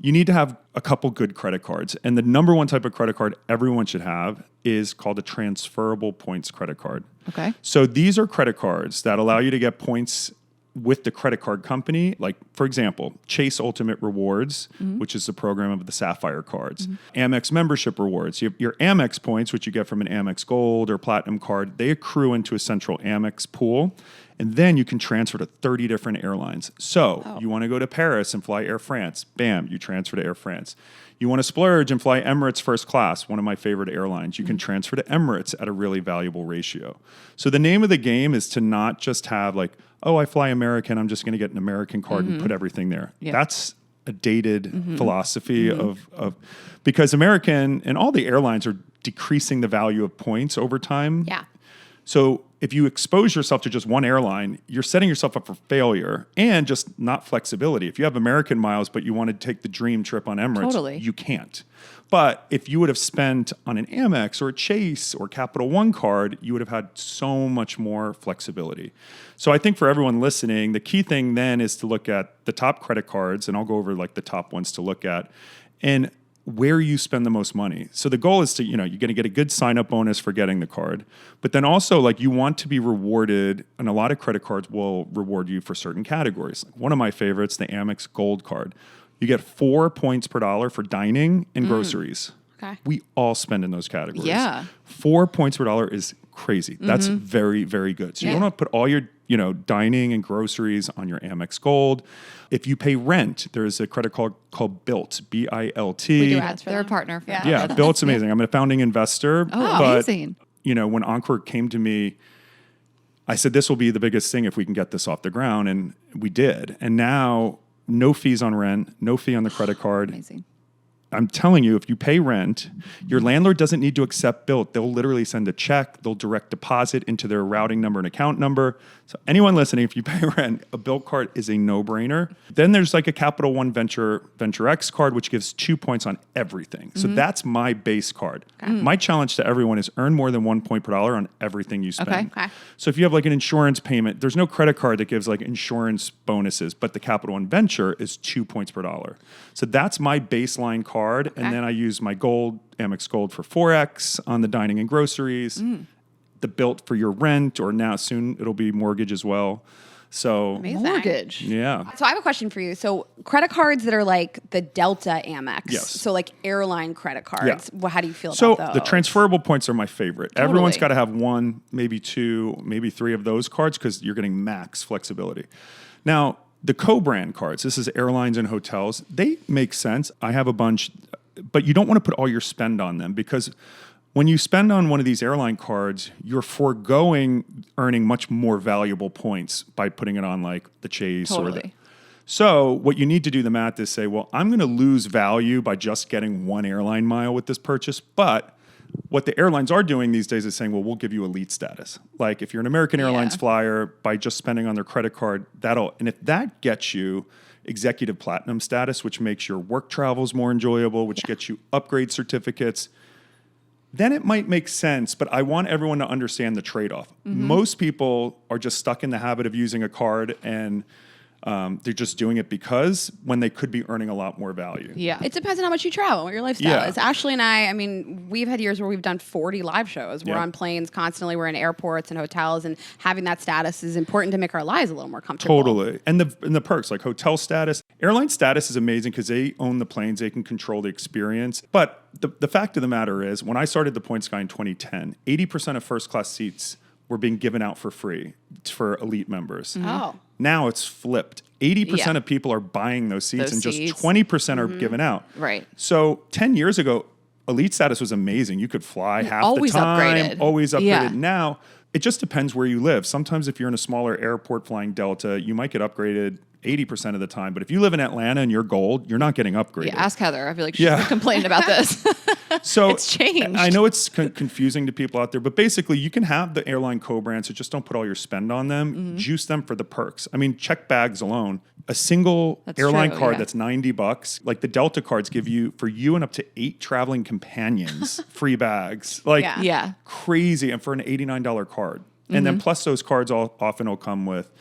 you need to have a couple good credit cards. And the number one type of credit card everyone should have is called a transferable points credit card. Okay. So these are credit cards that allow you to get points with the credit card company. Like, for example, Chase Ultimate Rewards, which is the program of the Sapphire cards. Amex membership rewards. Your Amex points, which you get from an Amex Gold or Platinum card, they accrue into a central Amex pool. And then you can transfer to 30 different airlines. So you want to go to Paris and fly Air France. Bam, you transfer to Air France. You want to splurge and fly Emirates first class, one of my favorite airlines. You can transfer to Emirates at a really valuable ratio. So the name of the game is to not just have like, oh, I fly American, I'm just going to get an American card and put everything there. Yeah. That's a dated philosophy of because American and all the airlines are decreasing the value of points over time. Yeah. So if you expose yourself to just one airline, you're setting yourself up for failure and just not flexibility. If you have American miles, but you want to take the dream trip on Emirates, Totally. you can't. But if you would have spent on an Amex or a Chase or Capital One card, you would have had so much more flexibility. So I think for everyone listening, the key thing then is to look at the top credit cards, and I'll go over like the top ones to look at, and where you spend the most money. So the goal is to, you're going to get a good sign-up bonus for getting the card, but then also like you want to be rewarded, and a lot of credit cards will reward you for certain categories. One of my favorites, the Amex Gold card. You get 4 points per dollar for dining and groceries. Okay. We all spend in those categories. Yeah. 4 points per dollar is crazy. That's very, very good. So you don't want to put all your, dining and groceries on your Amex Gold. If you pay rent, there's a credit card called Bilt, B-I-L-T. We do ads for They're a them. partner for Yeah. Yeah, Bilt's amazing. I'm a founding investor. Oh, but, amazing. When Encore came to me, I said, this will be the biggest thing if we can get this off the ground. And we did. And now, no fees on rent, no fee on the credit card. Amazing. I'm telling you, if you pay rent, your landlord doesn't need to accept Bilt. They'll literally send a check. They'll direct deposit into their routing number and account number. So anyone listening, if you pay rent, a Bilt card is a no-brainer. Then there's like a Capital One Venture X card, which gives 2 points on everything. So that's my base card. My challenge to everyone is earn more than 1 point per dollar on everything you spend. Okay. So if you have like an insurance payment, there's no credit card that gives like insurance bonuses, but the Capital One Venture is 2 points per dollar. So that's my baseline card. And then I use my Gold, Amex Gold for 4X on the dining and groceries, the Bilt for your rent, or now soon it'll be mortgage as well. So Amazing. Mortgage. yeah. So I have a question for you. So credit cards that are like the Delta Amex, Yes. so like airline credit cards. Well, how do you feel So about those? the transferable points are my favorite. Everyone's Totally. got to have one, maybe two, maybe three of those cards because you're getting max flexibility. Now, the co-brand cards, this is airlines and hotels, they make sense. I have a bunch, but you don't want to put all your spend on them because when you spend on one of these airline cards, you're foregoing earning much more valuable points by putting it on like the Chase or the. Totally. So what you need to do the math is say, well, I'm going to lose value by just getting one airline mile with this purchase, but what the airlines are doing these days is saying, well, we'll give you elite status. Like if you're an American Airlines flyer, by just spending on their credit card, and if that gets you executive platinum status, which makes your work travels more enjoyable, which gets you upgrade certificates, then it might make sense. But I want everyone to understand the trade-off. Most people are just stuck in the habit of using a card and they're just doing it because when they could be earning a lot more value. Yeah. It depends on how much you travel, what your lifestyle Yeah. is. Ashley and I mean, we've had years where we've done 40 live shows. We're Yeah. on planes constantly. We're in airports and hotels, and having that status is important to make our lives a little more comfortable. Totally. And the perks, like hotel status. Airline status is amazing because they own the planes. They can control the experience. But the fact of the matter is, when I started the Points Guy in 2010, 80% of first class seats were being given out for free for elite members. Oh. Now it's flipped. 80% Yeah. of people are buying those seats Those and just seats. 20% are given out. Right. So 10 years ago, elite status was amazing. You could fly half always the time. upgraded. Always upgraded. Yeah. Now, it just depends where you live. Sometimes if you're in a smaller airport flying Delta, you might get upgraded 80% of the time. But if you live in Atlanta and you're gold, you're not getting upgraded. Yeah, ask Heather. I feel like she's Yeah. complaining about this. So It's changed. I know it's confusing to people out there, but basically you can have the airline co-brands, so just don't put all your spend on them. Juice them for the perks. I mean, check bags alone. A single airline true, card yeah. that's $90, like the Delta cards give you, for you and up to 8 traveling companions, free bags. Like Yeah. crazy. And for an $89 card. And then plus those cards often will come with,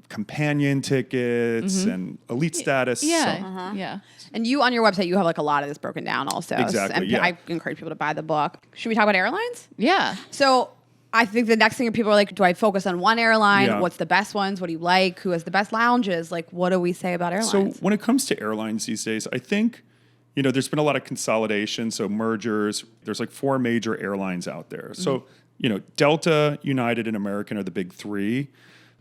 companion tickets and elite status. Yeah. So. Yeah. And you on your website, you have like a lot of this broken down also. Exactly, And yeah. I encourage people to buy the book. Should we talk about airlines? Yeah. So I think the next thing people are like, do I focus on one airline? Yeah. What's the best ones? What do you like? Who has the best lounges? Like, what do we say about airlines? So when it comes to airlines these days, I think, there's been a lot of consolidation, so mergers. There's like 4 major airlines out there. So, Delta, United, and American are the big 3.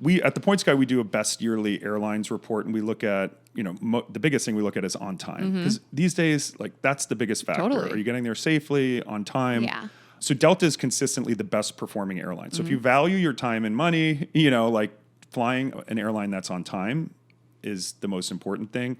We at the Points Guy, we do a best yearly airlines report, and we look at, the biggest thing we look at is on time. Because these days, like that's the biggest factor. Totally. Are you getting there safely, on time? Yeah. So Delta is consistently the best performing airline. So if you value your time and money, like flying an airline that's on time is the most important thing.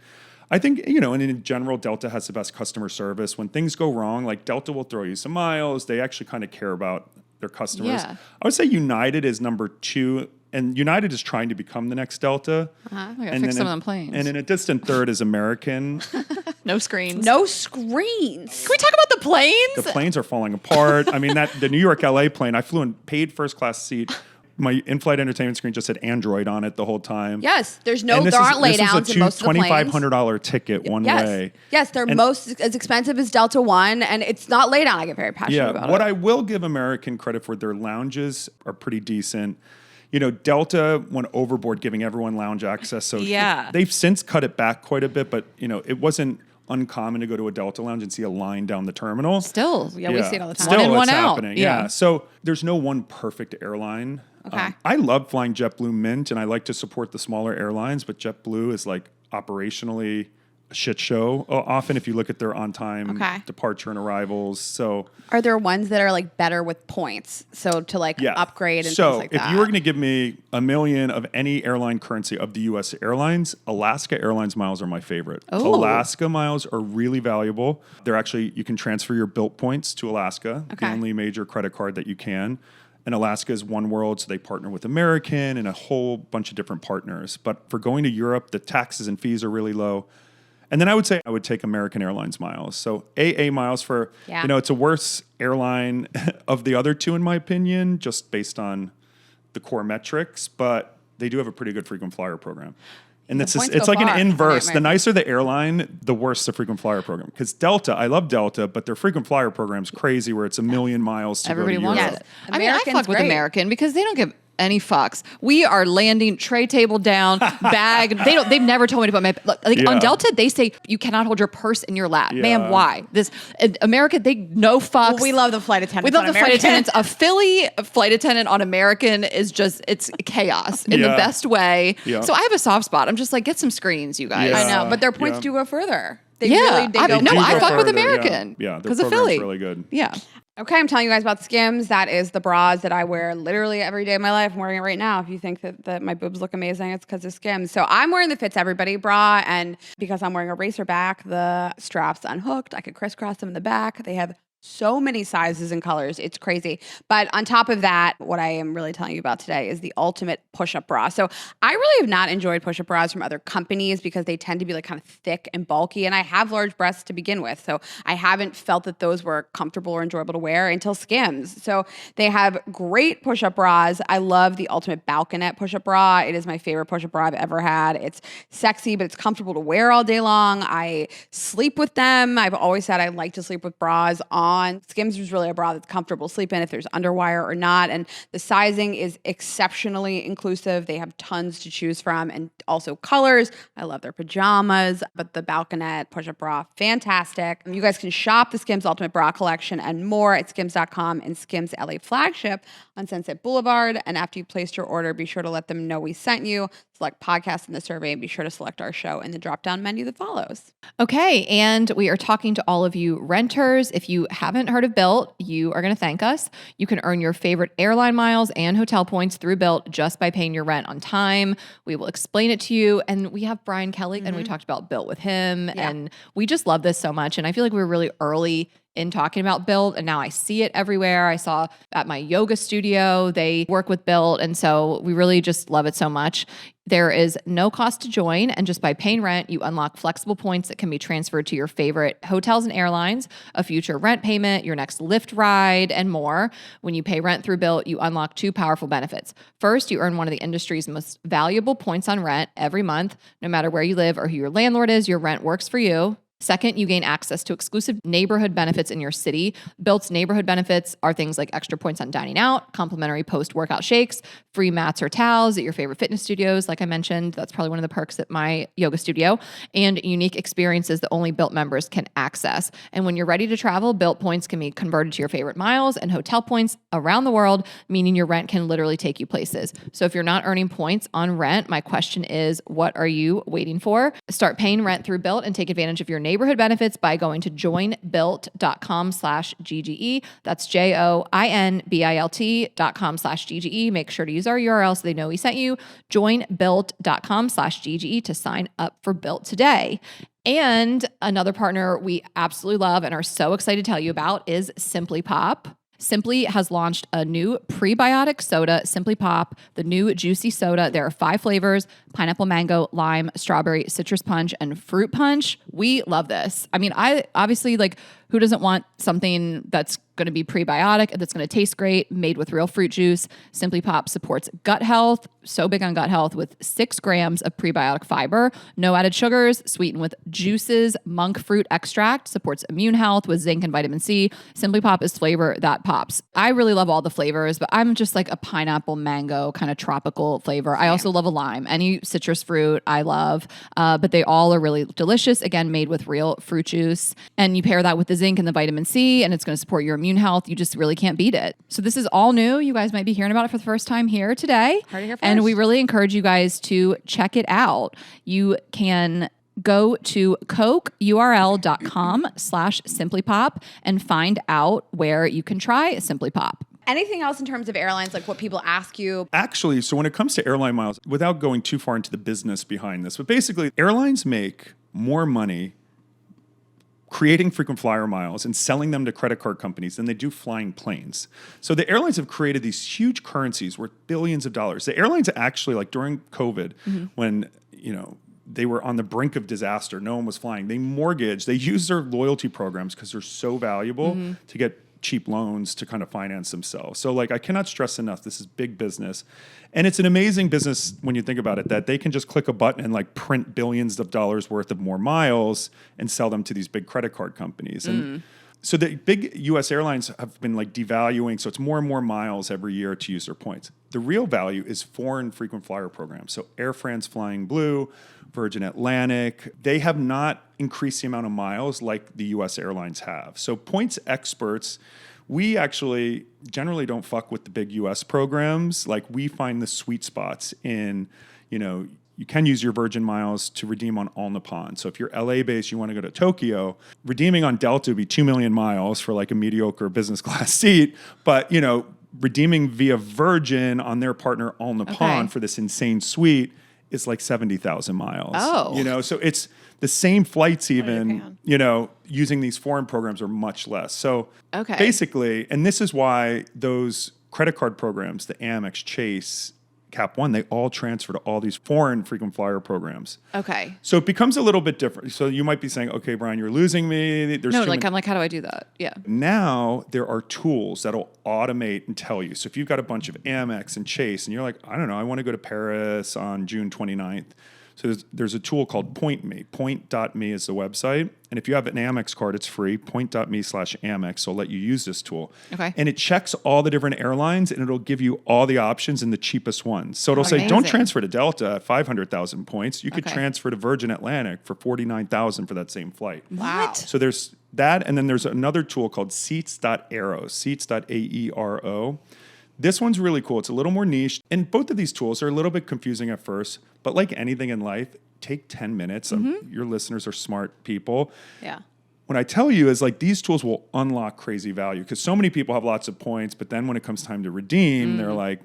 I think, and in general, Delta has the best customer service. When things go wrong, like Delta will throw you some miles. They actually kind of care about their customers. Yeah. I would say United is number 2. And United is trying to become the next Delta. I gotta fix some of them planes. And in a distant third is American. No screens. no screens. Can we talk about the planes? The planes are falling apart. I mean, the New York LA plane, I flew in paid first class seat. My in-flight entertainment screen just said Android on it the whole time. Yes, there And aren't laydowns in most of the planes. $2,500 ticket one way. Yes, they're as expensive as Delta One, and it's not laydown. I get very passionate about What it. I will give American credit for, their lounges are pretty decent. Delta went overboard giving everyone lounge access. So Yeah. they've since cut it back quite a bit, but it wasn't uncommon to go to a Delta lounge and see a line down the terminal. Still. Yeah, we see it all the time. Still, One in, it's one out. happening. Yeah. Yeah. So there's no one perfect airline. Okay. I love flying JetBlue Mint, and I like to support the smaller airlines, but JetBlue is like operationally a shit show. Often, if you look at their on-time departure and arrivals. So Are there ones that are like better with points? So to like upgrade and so things like that. if you were going to give me $1 million of any airline currency of the U.S. airlines, Alaska Airlines miles are my favorite. Oh. Alaska miles are really valuable. They're actually, you can transfer your Bilt points to Alaska, the only major credit card that you can. And Alaska is One World, so they partner with American and a whole bunch of different partners. But for going to Europe, the taxes and fees are really low. And then I would say I would take American Airlines miles. So AA miles for, it's a worse airline of the other 2, in my opinion, just based on the core metrics, but they do have a pretty good frequent flyer program. And it's like an inverse. The nicer the airline, the worse the frequent flyer program. Because Delta, I love Delta, but their frequent flyer program's crazy where it's 1 million miles to Everybody go to wants Europe. it. I mean, I American's fuck with great. American because they don't give any fucks. We are landing tray table down, bag. They've never told me to put my on Delta. They say you cannot hold your purse in your lap, ma'am. Why? This American, they no fucks. Well, we love the flight attendants. We love on the flight American. attendants. A Philly flight attendant on American is just, it's chaos in the best way. Yeah. So I have a soft spot. I'm just like, get some screens, you guys. Yeah. I know, but their points do go further. They Yeah. really, I go fuck further. with American. Yeah, their because of program's Philly. really good. Yeah. Okay, I'm telling you guys about Skims. That is the bras that I wear literally every day of my life. I'm wearing it right now. If you think that my boobs look amazing, it's because of Skims. So I'm wearing the Fits Everybody bra, and because I'm wearing a racer back, the straps unhooked. I could crisscross them in the back. They have so many sizes and colors. It's crazy. But on top of that, what I am really telling you about today is the ultimate push-up bra. So I really have not enjoyed push-up bras from other companies because they tend to be like kind of thick and bulky. And I have large breasts to begin with. So I haven't felt that those were comfortable or enjoyable to wear until Skims. So they have great push-up bras. I love the ultimate balconette push-up bra. It is my favorite push-up bra I've ever had. It's sexy, but it's comfortable to wear all day long. I sleep with them. I've always said I like to sleep with bras on. Skims is really a bra that's comfortable to sleep in if there's underwire or not. And the sizing is exceptionally inclusive. They have tons to choose from and also colors. I love their pajamas, but the balconette push-up bra, fantastic. You guys can shop the Skims Ultimate Bra Collection and more at skims.com and Skims LA flagship on Sunset Boulevard. And after you placed your order, be sure to let them know we sent you. Select podcast in the survey and be sure to select our show in the drop-down menu that follows. Okay, and we are talking to all of you renters. If you haven't heard of Bilt, you are going to thank us. You can earn your favorite airline miles and hotel points through Bilt just by paying your rent on time. We will explain it to you. And we have Brian Kelly, and we talked about Bilt with him. And we just love this so much. And I feel like we were really early in talking about Built, and now I see it everywhere. I saw at my yoga studio, they work with Built, and so we really just love it so much. There is no cost to join, and just by paying rent, you unlock flexible points that can be transferred to your favorite hotels and airlines, a future rent payment, your next Lyft ride, and more. When you pay rent through Built, you unlock 2 powerful benefits. First, you earn one of the industry's most valuable points on rent every month. No matter where you live or who your landlord is, your rent works for you. Second, you gain access to exclusive neighborhood benefits in your city. Built's neighborhood benefits are things like extra points on dining out, complimentary post-workout shakes, free mats or towels at your favorite fitness studios. Like I mentioned, that's probably one of the perks at my yoga studio, and unique experiences that only Built members can access. And when you're ready to travel, Built points can be converted to your favorite miles and hotel points around the world, meaning your rent can literally take you places. So if you're not earning points on rent, my question is, what are you waiting for? Start paying rent through Built and take advantage of your neighborhood benefits by going to joinbuilt.com/GGE. That's joinbilt.com/GGE. Make sure to use our URL so they know we sent you. Joinbuilt.com/GGE to sign up for Built today. And another partner we absolutely love and are so excited to tell you about is Simply Pop. Simply has launched a new prebiotic soda, Simply Pop, the new juicy soda. There are 5 flavors: pineapple, mango, lime, strawberry, citrus punch, and fruit punch. We love this. I mean, I obviously, like, who doesn't want something that's going to be prebiotic, that's going to taste great, made with real fruit juice? Simply Pop supports gut health, so big on gut health, with 6 grams of prebiotic fiber, no added sugars, sweetened with juices. Monk fruit extract supports immune health with zinc and vitamin C. Simply Pop is flavor that pops. I really love all the flavors, but I'm just like a pineapple, mango kind of tropical flavor. I also love a lime. Any citrus fruit I love, but they all are really delicious. Again, made with real fruit juice. And you pair that with the zinc and the vitamin C, and it's going to support your immune health. You just really can't beat it. So this is all new. You guys might be hearing about it for the first time here today. Heard it here first. And we really encourage you guys to check it out. You can go to cokeurl.com/simplypop and find out where you can try Simply Pop. Anything else in terms of airlines, like what people ask you? Actually, so when it comes to airline miles, without going too far into the business behind this, but basically airlines make more money creating frequent flyer miles and selling them to credit card companies than they do flying planes. So the airlines have created these huge currencies worth billions of dollars. The airlines actually, like during COVID, when, they were on the brink of disaster, no one was flying, they used their loyalty programs because they're so valuable to get cheap loans to kind of finance themselves. So like, I cannot stress enough, this is big business. And it's an amazing business when you think about it, that they can just click a button and like print billions of dollars worth of more miles and sell them to these big credit card companies. And so the big US airlines have been like devaluing. So it's more and more miles every year to use their points. The real value is foreign frequent flyer programs. So Air France Flying Blue, Virgin Atlantic, they have not increased the amount of miles like the US airlines have. So points experts, we actually generally don't fuck with the big US programs. Like we find the sweet spots in, you can use your Virgin miles to redeem on All Nippon. So if you're LA based, you want to go to Tokyo, redeeming on Delta would be 2 million miles for like a mediocre business class seat. But, redeeming via Virgin on their partner All Nippon for this insane suite is like 70,000 miles. Oh. So it's the same flights even, using these foreign programs are much less. So basically, and this is why those credit card programs, the Amex, Chase, Cap One, they all transfer to all these foreign frequent flyer programs. Okay. So it becomes a little bit different. So you might be saying, okay, Brian, you're losing me. I'm like, how do I do that? Yeah. Now there are tools that'll automate and tell you. So if you've got a bunch of Amex and Chase and you're like, I don't know, I want to go to Paris on June 29th. So there's a tool called Point Me. Point.me is the website. And if you have an Amex card, it's free. Point.me/Amex. So I'll let you use this tool. Okay. And it checks all the different airlines and it'll give you all the options and the cheapest ones. So it'll say, don't transfer to Delta at 500,000 points. You could transfer to Virgin Atlantic for 49,000 for that same flight. Wow. So there's that. And then there's another tool called Seats.aero. Seats.aero. This one's really cool. It's a little more niche. And both of these tools are a little bit confusing at first, but like anything in life, take 10 minutes. Your listeners are smart people. Yeah. What I tell you is like these tools will unlock crazy value because so many people have lots of points, but then when it comes time to redeem, they're like,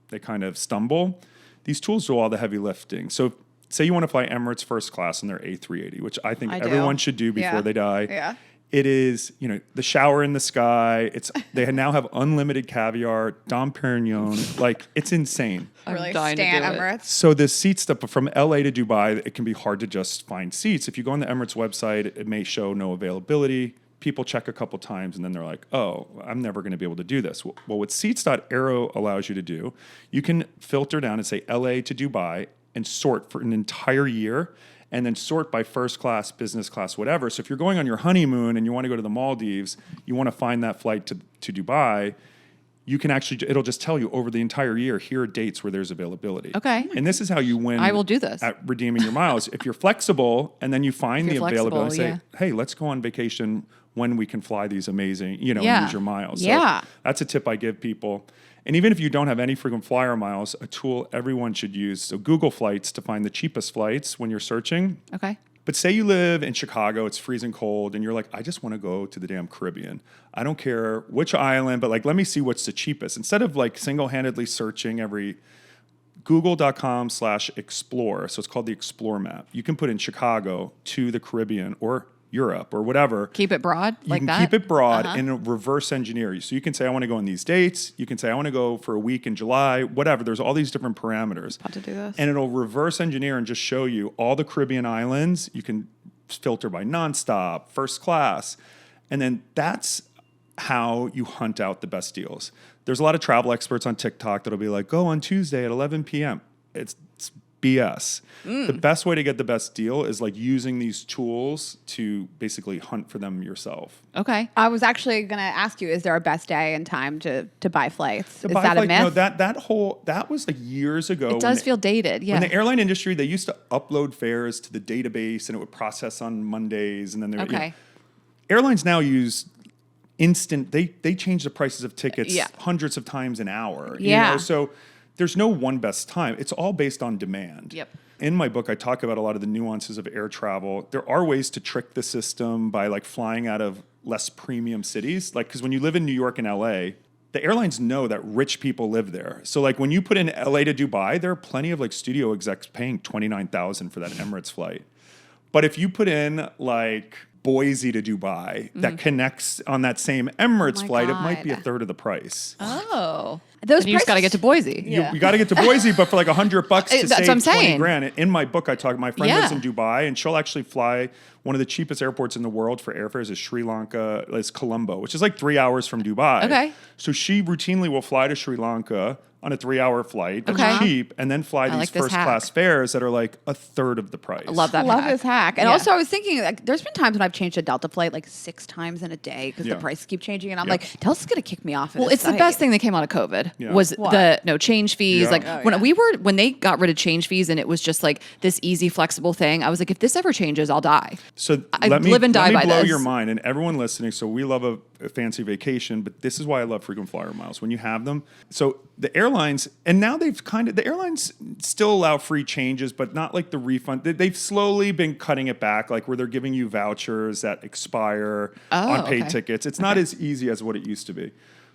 they kind of stumble. These tools do all the heavy lifting. So say you want to fly Emirates first class in their A380, which I think everyone should do before they die. Yeah. It is, the shower in the sky. They now have unlimited caviar, Dom Perignon. Like, it's insane. Really dying to stand do it. Emirates. So the seat stuff from LA to Dubai, it can be hard to just find seats. If you go on the Emirates website, it may show no availability. People check a couple times and then they're like, oh, I'm never going to be able to do this. Well, what seats.aero allows you to do, you can filter down and say LA to Dubai and sort for an entire year, and then sort by first class, business class, whatever. So if you're going on your honeymoon and you want to go to the Maldives, you want to find that flight to Dubai, you can actually, it'll just tell you over the entire year, here are dates where there's availability. Okay. And this is how you win. I will do this. At redeeming your miles. If you're flexible and then you find the you're availability, flexible, say, hey, let's go on vacation when we can fly these amazing, and Yeah. use your miles. Yeah. So that's a tip I give people. And even if you don't have any frequent flyer miles, a tool everyone should use. So Google Flights to find the cheapest flights when you're searching. Okay. But say you live in Chicago, it's freezing cold, and you're like, I just want to go to the damn Caribbean. I don't care which island, but like, let me see what's the cheapest. Instead of like single-handedly searching every google.com/explore, so it's called the Explore map. You can put in Chicago to the Caribbean or Europe or whatever. Keep it broad You like can that? keep it broad and reverse engineer you. So you can say, I want to go on these dates. You can say, I want to go for a week in July, whatever. There's all these different parameters. About to do this. And it'll reverse engineer and just show you all the Caribbean islands. You can filter by nonstop, first class. And then that's how you hunt out the best deals. There's a lot of travel experts on TikTok that'll be like, go on Tuesday at 11 p.m. It's BS. The best way to get the best deal is like using these tools to basically hunt for them yourself. Okay. I was actually going to ask you, is there a best day and time to buy flights? Is Buy that a flight- myth? No, that was like years ago. It does feel dated. Yeah. When the airline industry, they used to upload fares to the database and it would process on Mondays, and then Okay. Airlines now use instant. They change the prices of tickets Yeah. hundreds of times an hour. Yeah. So there's no one best time. It's all based on demand. Yep. In my book, I talk about a lot of the nuances of air travel. There are ways to trick the system by like flying out of less premium cities. Like, because when you live in New York and LA, the airlines know that rich people live there. So like when you put in LA to Dubai, there are plenty of like studio execs paying $29,000 for that Emirates flight. But if you put in like Boise to Dubai that connects on that same Emirates my flight, it might be a God. third of the price. Oh. Those And you just got to get to Boise. Yeah. You got to get to Boise, but for like $100 to That's save what I'm 20 saying. grand. In my book, I talk. My friend Yeah. lives in Dubai, and she'll actually fly. One of the cheapest airports in the world for airfares is Sri Lanka. It's Colombo, which is like 3 hours from Dubai. Okay. So she routinely will fly to Sri Lanka on a 3-hour flight that's Okay. cheap, and then fly these like this first class hack. fares that are like a third of the price. I love that Love hack. this hack. And Yeah. also, I was thinking, like, there's been times when I've changed a Delta flight like 6 times in a day because Yeah. the prices keep changing, and I'm Yeah. like, Delta's gonna kick me off. Well, it's the best thing that came out of COVID Yeah. was What? the no change fees. Yeah. Like Oh, when they got rid of change fees and it was just like this easy, flexible thing. I was like, if this ever changes, I'll die. So I let me, live and die let me by blow this. your mind, and everyone listening. So we love a fancy vacation, but this is why I love frequent flyer miles when you have them. So the airlines, and now the airlines still allow free changes, but not like the refund. They've slowly been cutting it back, like where they're giving you vouchers that expire on paid okay. tickets. It's not as easy as what it used to be.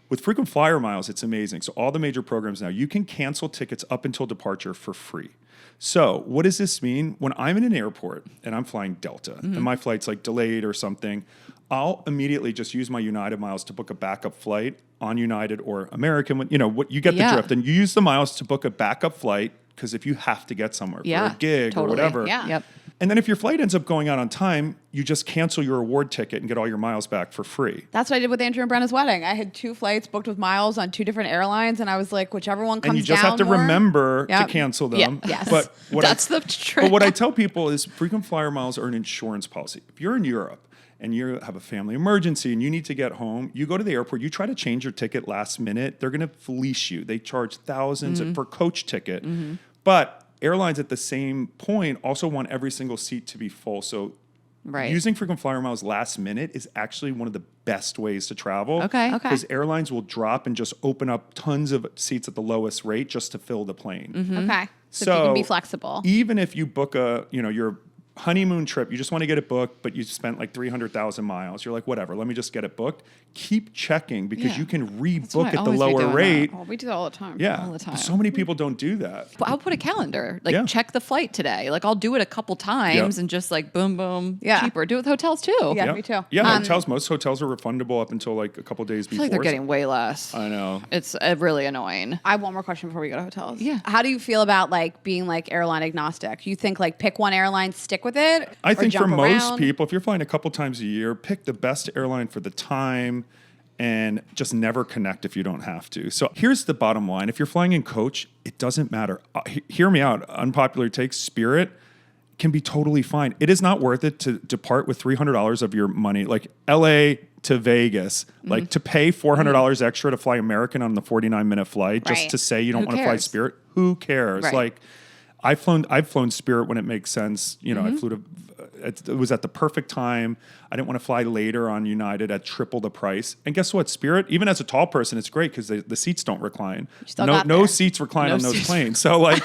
With frequent flyer miles, it's amazing. So all the major programs now, you can cancel tickets up until departure for free. So what does this mean? When I'm in an airport and I'm flying Delta and my flight's like delayed or something, I'll immediately just use my United miles to book a backup flight on United or American. What you get the Yeah. drift, and you use the miles to book a backup flight because if you have to get somewhere for Yeah, a gig totally. or whatever. Yeah. Yep. And then if your flight ends up going out on time, you just cancel your award ticket and get all your miles back for free. That's what I did with Andrew and Brenna's wedding. I had 2 flights booked with miles on 2 different airlines, and I was like, whichever one comes And you just down have to more- remember Yep. to cancel them. Yeah. Yes. But what That's the trick. But what I tell people is frequent flyer miles are an insurance policy. If you're in Europe and you have a family emergency and you need to get home, you go to the airport, you try to change your ticket last minute, they're going to fleece you. They charge thousands for coach ticket. But airlines at the same point also want every single seat to be full. So Right. using frequent flyer miles last minute is actually one of the best ways to travel. Okay. Okay. Because airlines will drop and just open up tons of seats at the lowest rate just to fill the plane. Okay. So, if you can be flexible. Even if you book you're honeymoon trip, you just want to get it booked, but you spent like 300,000 miles. You're like, whatever, let me just get it booked. Keep checking because you can rebook at the lower rate. Oh, we do that all the time. Yeah. All the time. So many people don't do that. But I'll put a calendar, like check the flight today. Like I'll do it a couple times and just like boom, boom, cheaper. Do it with hotels too. Yeah, me too. Yeah, most hotels are refundable up until like a couple days before. I feel like they're getting way less. I know. It's really annoying. I have one more question before we go to hotels. Yeah. How do you feel about like being like airline agnostic? You think like pick one airline, stick with it? I or think for jump most around? people, if you're flying a couple times a year, pick the best airline for the time and just never connect if you don't have to. So here's the bottom line. If you're flying in coach, it doesn't matter. Hear me out. Unpopular takes, Spirit can be totally fine. It is not worth it to depart with $300 of your money. Like LA to Vegas, like to pay $400 extra to fly American on the 49-minute flight just to say you don't want to fly Spirit. Who cares? Right. Like I've flown Spirit when it makes sense. You know, I flew to, it was at the perfect time. I didn't want to fly later on United at triple the price. And guess what? Spirit, even as a tall person, it's great because the seats don't recline. No seats recline on those planes. So like,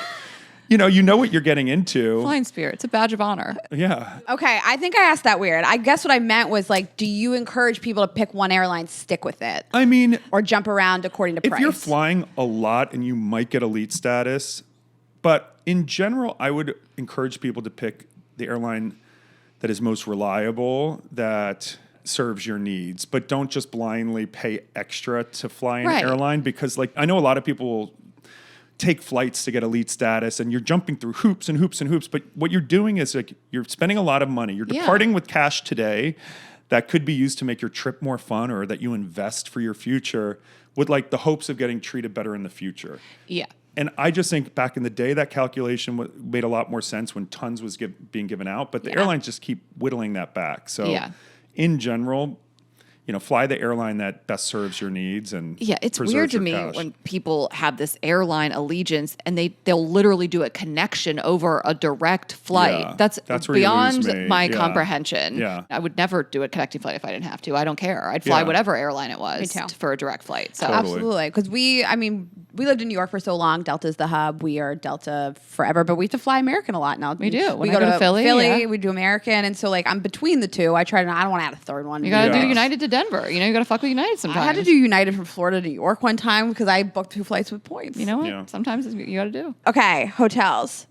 you know what you're getting into. Flying Spirit, it's a badge of honor. Yeah. Okay, I think I asked that weird. I guess what I meant was like, do you encourage people to pick one airline, stick with it? I mean, or jump around according to price? If you're flying a lot and you might get elite status, but in general, I would encourage people to pick the airline that is most reliable, that serves your needs, but don't just blindly pay extra to fly an airline because like I know a lot of people will take flights to get elite status and you're jumping through hoops and hoops and hoops, but what you're doing is like you're spending a lot of money. You're departing with cash today that could be used to make your trip more fun or that you invest for your future with like the hopes of getting treated better in the future. Yeah. And I just think back in the day, that calculation made a lot more sense when tons was being given out, but the airlines just keep whittling that back. So in general, fly the airline that best serves your needs and it's weird to me when people have this airline allegiance and they'll literally do a connection over a direct flight. Yeah, that's beyond my comprehension. Yeah. I would never do a connecting flight if I didn't have to. I don't care. I'd fly whatever airline it was for a direct flight. So Absolutely. Because we lived in New York for so long. Delta's the hub. We are Delta forever, but we have to fly American a lot now. We do. We go to Philly, we do American. And so like I'm between the two. I don't want to add a third one. You got to do United to Denver. You got to fuck with United sometimes. I had to do United from Florida to New York one time because I booked 2 flights with points. You know what? Yeah. Sometimes you got to do. Okay, hotels.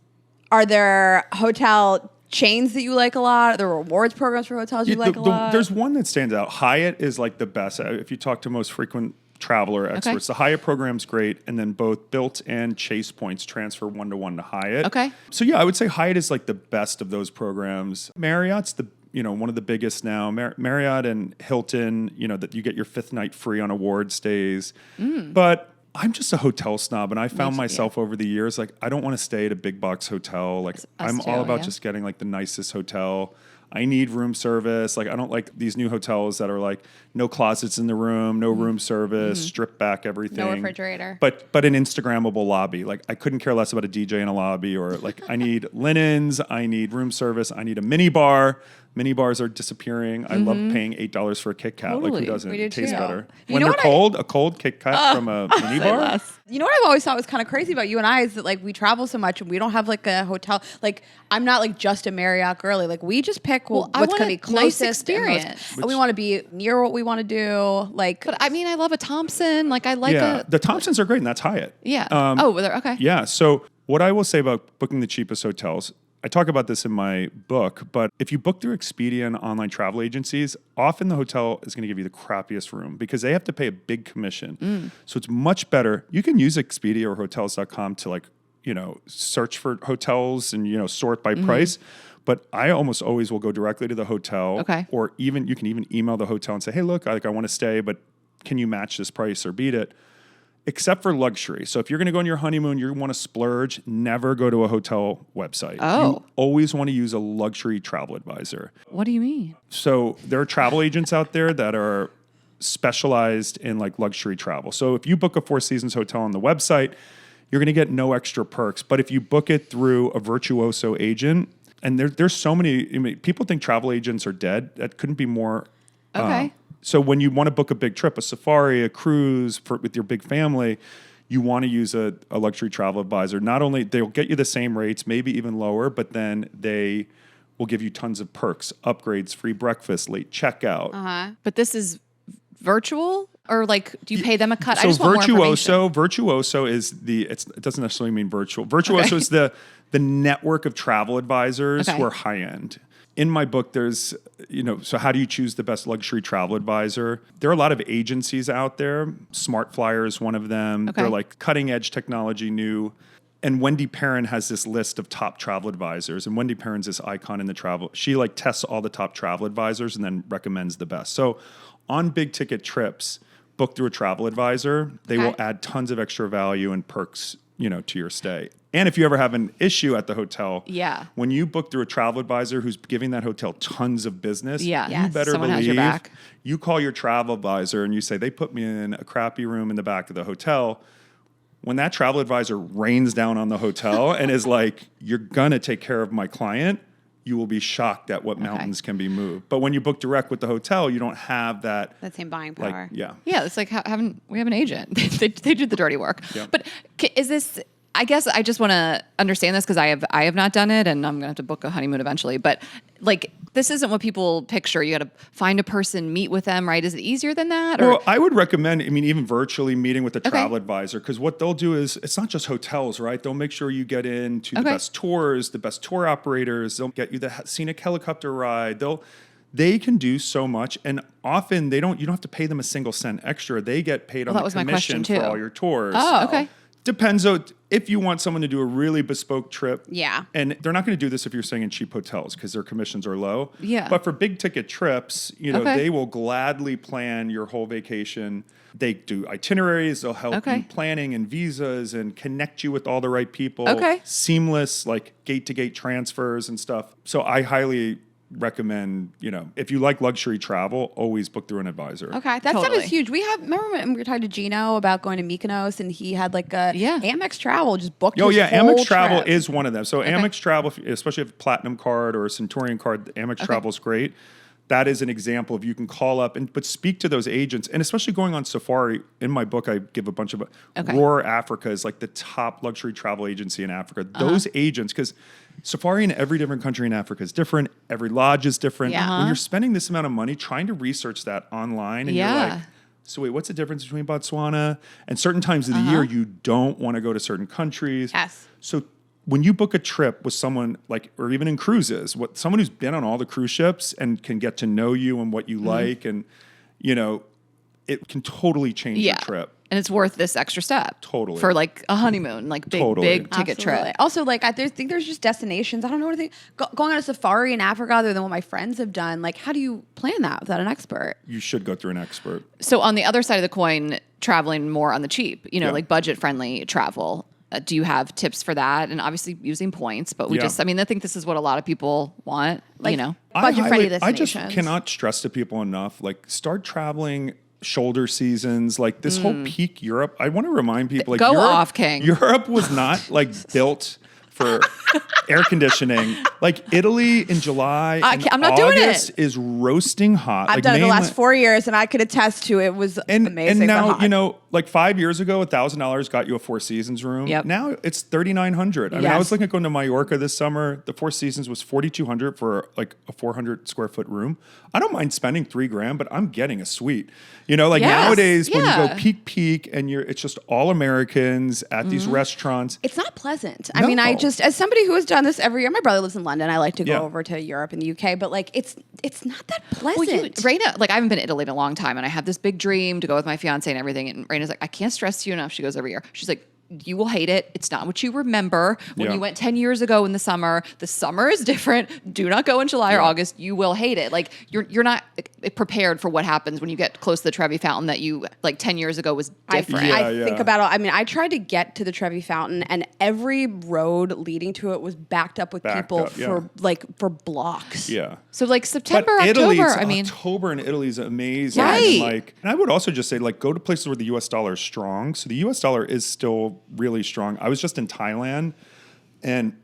Are there hotel chains that you like a lot? Are there rewards programs for hotels you like a lot? There's one that stands out. Hyatt is like the best. If you talk to most frequent traveler experts, the Hyatt program's great, and then both Bilt and Chase points transfer 1-to-1 to Hyatt. Okay. So yeah, I would say Hyatt is like the best of those programs. Marriott's one of the biggest now. Marriott and Hilton, that you get your 5th night free on award stays. But I'm just a hotel snob, and I found myself over the years, like, I don't want to stay at a big box hotel. Like, I'm all about just getting like the nicest hotel. I need room service. Like, I don't like these new hotels that are like no closets in the room, no room service, strip back everything. No refrigerator. But an Instagrammable lobby. Like, I couldn't care less about a DJ in a lobby, or like I need linens, I need room service, I need a mini bar. Mini bars are disappearing. I love paying $8 for a Kit Kat. Totally. Like, who doesn't? It tastes better. When they're cold, a cold Kit Kat from a mini bar. You know what I've always thought was kind of crazy about you and I is that like we travel so much and we don't have like a hotel. Like I'm not like just a Marriott girly. Like we just pick what's going to be closest experience. And we want to be near what we want to do. Like, but I mean, I love a Thompson. Like I like the Thompsons are great, and that's Hyatt. Yeah. Okay. Yeah. So what I will say about booking the cheapest hotels, I talk about this in my book, but if you book through Expedia and online travel agencies, often the hotel is going to give you the crappiest room because they have to pay a big commission. So it's much better. You can use Expedia or hotels.com to like, search for hotels and, sort by price. But I almost always will go directly to the hotel. Okay. Or you can even email the hotel and say, hey, look, I want to stay, but can you match this price or beat it? Except for luxury. So if you're going to go on your honeymoon, you want to splurge, never go to a hotel website. You always want to use a luxury travel advisor. What do you mean? So there are travel agents out there that are specialized in like luxury travel. So if you book a Four Seasons hotel on the website, you're going to get no extra perks. But if you book it through a virtuoso agent, and there's so many, people think travel agents are dead. That couldn't be more. Okay. So when you want to book a big trip, a safari, a cruise with your big family, you want to use a luxury travel advisor. Not only they'll get you the same rates, maybe even lower, but then they will give you tons of perks, upgrades, free breakfast, late checkout. But this is virtual, or like, do you pay them a cut? I So just want more information. Virtuoso is it doesn't necessarily mean virtual. Virtuoso is the network of travel advisors who are high end. In my book, there's, so how do you choose the best luxury travel advisor? There are a lot of agencies out there. Smart Flyer is one of them. They're like cutting edge technology, new. And Wendy Perrin has this list of top travel advisors. And Wendy Perrin's this icon in the travel. She like tests all the top travel advisors and then recommends the best. So on big ticket trips, book through a travel advisor. They will add tons of extra value and perks, to your stay. And if you ever have an issue at the hotel, when you book through a travel advisor who's giving that hotel tons of business, you better Someone has your believe back. you call your travel advisor and you say, they put me in a crappy room in the back of the hotel. When that travel advisor rains down on the hotel and is like, you're going to take care of my client, you will be shocked at what mountains can be moved. But when you book direct with the hotel, you don't have that same buying power. Yeah, it's like we have an agent. they did the dirty work. Yeah. But is this? I guess I just want to understand this because I have not done it, and I'm gonna have to book a honeymoon eventually. But like, this isn't what people picture. You got to find a person, meet with them, right? Is it easier than that? Well, I would recommend, even virtually meeting with a travel advisor, because what they'll do is, it's not just hotels, right? They'll make sure you get into the best tours, the best tour operators. They'll get you the scenic helicopter ride. They can do so much, and often you don't have to pay them a single cent extra. They get paid on the commission for all your tours. Oh, okay. Depends on if you want someone to do a really bespoke trip. Yeah. And they're not going to do this if you're staying in cheap hotels because their commissions are low. Yeah. But for big ticket trips, they will gladly plan your whole vacation. They do itineraries. They'll help you planning and visas and connect you with all the right people. Seamless, like gate to gate transfers and stuff. So I highly recommend, if you like luxury travel, always book through an advisor. Okay, that stuff is huge. Remember when we were talking to Gino about going to Mykonos, and he had like a Amex Travel just booked. His whole Amex Travel trip. is one of them. So Amex Travel, especially if you have a Platinum card or a Centurion card, Amex Travel is great. That is an example of you can call up but speak to those agents, and especially going on safari. In my book, I give a bunch of Roar Africa is like the top luxury travel agency in Africa. Those agents, because safari in every different country in Africa is different. Every lodge is different. When you're spending this amount of money trying to research that online, and you're like, so wait, what's the difference between Botswana? And certain times of the year, you don't want to go to certain countries. Yes. So when you book a trip with someone or even in cruises, someone who's been on all the cruise ships and can get to know you and what you like, and it can totally change your trip. And it's worth this extra step. Totally. For like a honeymoon, like big ticket trip. Also, like I think there's just destinations. I don't know what to think. Going on a safari in Africa, other than what my friends have done, like how do you plan that without an expert? You should go through an expert. So on the other side of the coin, traveling more on the cheap, like budget friendly travel. Do you have tips for that? And obviously using points, but I think this is what a lot of people want, budget friendly destinations. I just cannot stress to people enough, start traveling shoulder seasons, this whole peak Europe. I want to remind people, go off, King. Europe was not built for air conditioning. Italy in July, I'm not August doing it. is roasting hot. I've done it the last 4 years, and I could attest to it was amazing. And now, hot. 5 years ago, $1,000 got you a Four Seasons room. Yep. Now it's $3,900. I mean, I was looking at going to Mallorca this summer. The Four Seasons was $4,200 for a 400 square foot room. I don't mind spending $3,000, but I'm getting a suite. Nowadays when you go peak, and it's just all Americans at these restaurants. It's not pleasant. I mean, as somebody who has done this every year, my brother lives in London. I like to go over to Europe and the UK, but it's not that pleasant. Well, Rayna, I haven't been to Italy in a long time, and I have this big dream to go with my fiance and everything. And Rayna's like, I can't stress to you enough. She goes every year. She's like, you will hate it. It's not what you remember. When you went 10 years ago in the summer is different. Do not go in July or August. You will hate it. You're not prepared for what happens when you get close to the Trevi Fountain that you 10 years ago was different. I think about it. I mean, I tried to get to the Trevi Fountain, and every road leading to it was backed up with people for blocks. Yeah. So September, but October. October in Italy is amazing. Right. And I would also just say go to places where the U.S. dollar is strong. So the U.S. dollar is still really strong. I was just in Thailand, and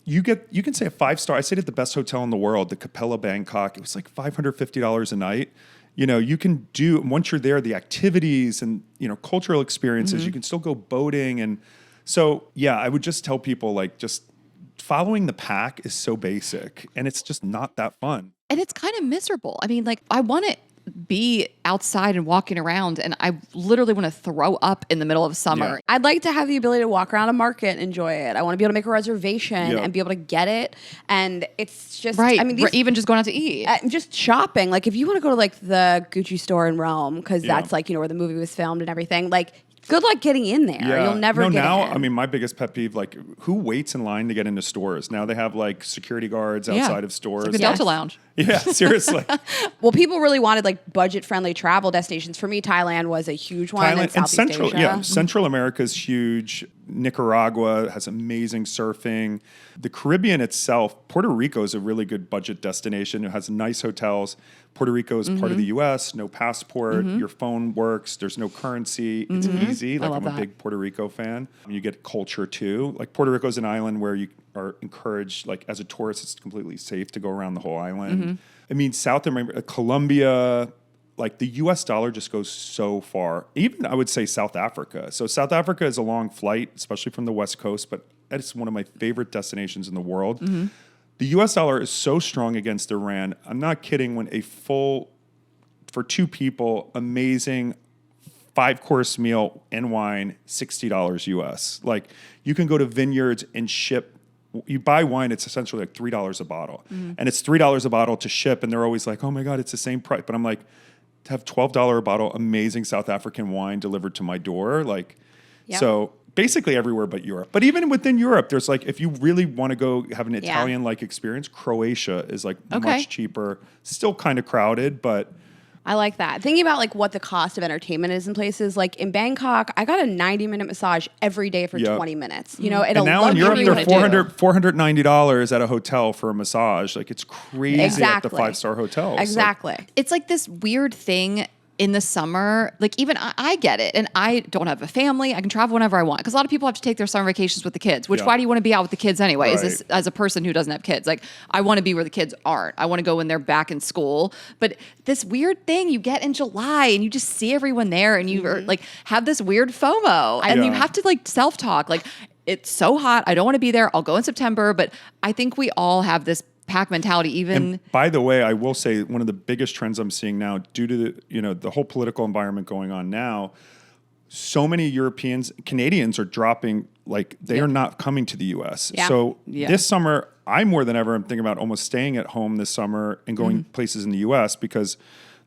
you can say a 5-star. I stayed at the best hotel in the world, the Capella Bangkok. It was $550 a night. You can do, once you're there, the activities and cultural experiences. You can still go boating, and so I would just tell people just following the pack is so basic and it's just not that fun. And it's kind of miserable. I mean, like, I want to be outside and walking around, and I literally want to throw up in the middle of summer. Yeah. I'd like to have the ability to walk around a market and enjoy it. I want to be able to make a reservation and be able to get it. And it's just, Right. I mean, Even just going out to eat. just shopping. Like, if you want to go to like the Gucci store in Rome, because that's like, you know, where the movie was filmed and everything, like, good luck getting in there. Yeah. You'll never get now, in. I mean, my biggest pet peeve, like, who waits in line to get into stores? Now they have like security guards outside of stores. It's like the Delta Lounge. Yeah, seriously. Well, people really wanted like budget-friendly travel destinations. For me, Thailand was a huge one. Thailand and Southeast Asia. Yeah, Central America is huge. Nicaragua has amazing surfing. The Caribbean itself, Puerto Rico is a really good budget destination. It has nice hotels. Puerto Rico is part of the U.S., no passport. Your phone works. There's no currency. It's easy. Like, I'm a big Puerto Rico fan. You get culture too. Like, Puerto Rico is an island where you are encouraged, like, as a tourist, it's completely safe to go around the whole island. I mean, South America, Colombia, like, the U.S. dollar just goes so far. Even, I would say, South Africa. So South Africa is a long flight, especially from the West Coast, but it's one of my favorite destinations in the world. The U.S. dollar is so strong against the rand. I'm not kidding. When for two people, amazing 5-course meal and wine, $60 US. Like, you can go to vineyards and ship. You buy wine, it's essentially like $3 a bottle. And it's $3 a bottle to ship. And they're always like, oh my God, it's the same price. But I'm like, to have $12 a bottle, amazing South African wine delivered to my door. Like, so basically everywhere but Europe. But even within Europe, there's like, if you really want to go have an Italian-like experience, Croatia is like much cheaper. Still kind of crowded, but... I like that. Thinking about like what the cost of entertainment is in places like in Bangkok, I got a 90-minute massage every day for 20 minutes. You know, and now in Europe they're $490 at a hotel for a massage. Like, it's crazy at the 5-star hotels. Exactly. It's like this weird thing in the summer. Like, even I get it, and I don't have a family. I can travel whenever I want, because a lot of people have to take their summer vacations with the kids, which why do you want to be out with the kids anyway? Right. As a person who doesn't have kids, like, I want to be where the kids aren't. I want to go when they're back in school. But this weird thing you get in July, and you just see everyone there, and you are, like, have this weird FOMO, and you have to like self-talk, like, it's so hot, I don't want to be there, I'll go in September. But I think we all have this pack mentality. Even, and by the way, I will say one of the biggest trends I'm seeing now, due to the whole political environment going on now, so many Canadians are dropping, like, they are not coming to the U.S. So this summer, I more than ever am thinking about almost staying at home this summer and going places in the U.S. because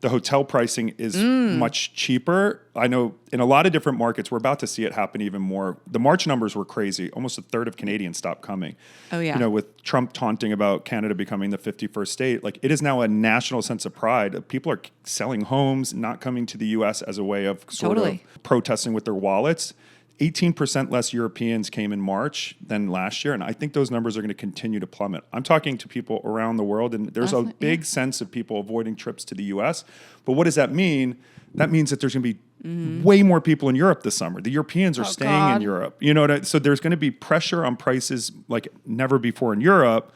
the hotel pricing is much cheaper. I know in a lot of different markets, we're about to see it happen even more. The March numbers were crazy. Almost a third of Canadians stopped coming. Oh, yeah. You know, with Trump taunting about Canada becoming the 51st state, like, it is now a national sense of pride. People are selling homes, not coming to the U.S. as a way of sort of protesting with their wallets. 18% less Europeans came in March than last year, and I think those numbers are going to continue to plummet. I'm talking to people around the world, and there's a big sense of people avoiding trips to the U.S. But what does that mean? That means that there's going to be way more people in Europe this summer. The Europeans are staying in Europe. You know, so there's going to be pressure on prices like never before in Europe.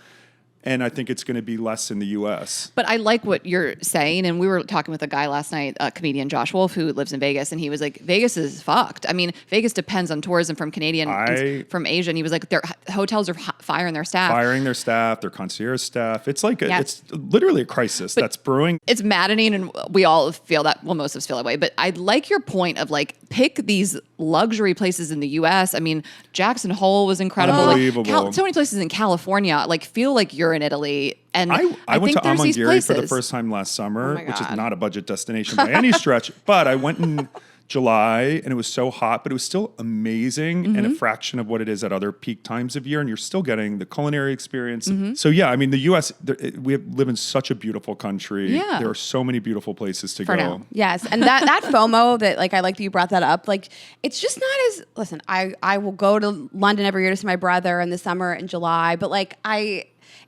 And I think it's going to be less in the U.S. But I like what you're saying. And we were talking with a guy last night, comedian Josh Wolf, who lives in Vegas. And he was like, Vegas is fucked. I mean, Vegas depends on tourism from from Asia. And he was like, their hotels are firing their staff. Their concierge staff. It's like, it's literally a crisis that's brewing. It's maddening. And we all feel that. Well, most of us feel that way. But I like your point of like, pick these luxury places in the U.S. I mean, Jackson Hole was incredible. Unbelievable. Like, so many places in California, like, feel like you're in Italy. And I went to think Amangiri for the first time last summer, which is not a budget destination by any stretch, but I went in July and it was so hot, but it was still amazing and a fraction of what it is at other peak times of year. And you're still getting the culinary experience. So yeah, I mean, the U.S., we live in such a beautiful country. Yeah. There are so many beautiful places to go. Now. Yes. And that FOMO that, like, I like that you brought that up. Like, it's just not as, listen, I will go to London every year to see my brother in the summer in July, but like,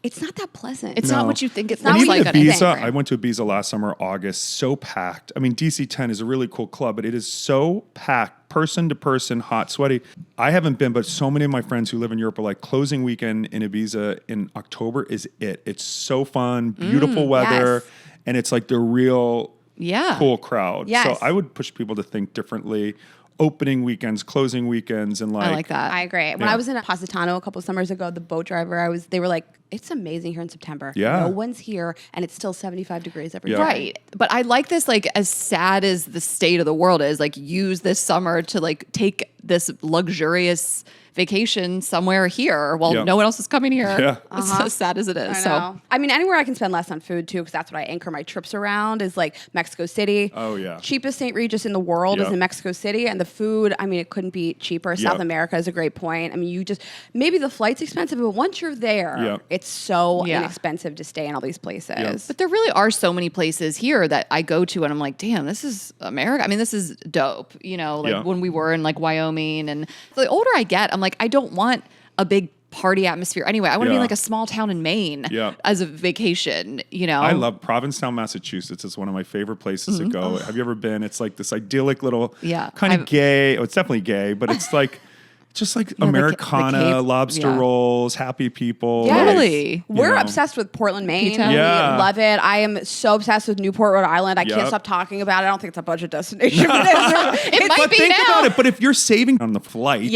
it's not that pleasant. It's not what you think it's not like. Ibiza, I went to Ibiza last summer, August, so packed. I mean, DC-10 is a really cool club, but it is so packed, person to person, hot, sweaty. I haven't been, but so many of my friends who live in Europe are like, closing weekend in Ibiza in October is it. It's so fun, beautiful weather, and it's like the real cool crowd. Yes. So I would push people to think differently. opening weekends, closing weekends, and I like that. I agree. When I was in Positano a couple of summers ago, the boat driver, they were like, it's amazing here in September. Yeah. No one's here, and it's still 75 degrees every day. Right. But I like this, like, as sad as the state of the world is, like, use this summer to, like, take this luxurious vacation somewhere here while no one else is coming here. Yeah. As sad as it is. I mean, anywhere I can spend less on food too, because that's what I anchor my trips around, is like Mexico City. Oh, yeah. Cheapest St. Regis in the world is in Mexico City, and the food, I mean, it couldn't be cheaper. South America is a great point. I mean, maybe the flight's expensive, but once you're there, it's so inexpensive to stay in all these places. But there really are so many places here that I go to and I'm like, damn, this is America. I mean, this is dope. You know, like when we were in like Wyoming, and the older I get, I'm like, I don't want a big party atmosphere anyway. I want to be in like a small town in Maine as a vacation, you know. I love Provincetown, Massachusetts. It's one of my favorite places to go. Have you ever been? It's like this idyllic little kind of gay. Oh, it's definitely gay, but it's like just like Americana, lobster rolls, happy people. Yeah. Totally. We're obsessed with Portland, Maine. We love it. I am so obsessed with Newport, Rhode Island. I can't stop talking about it. I don't think it's a budget destination. But it might be think now. about it. But if you're saving on the flights.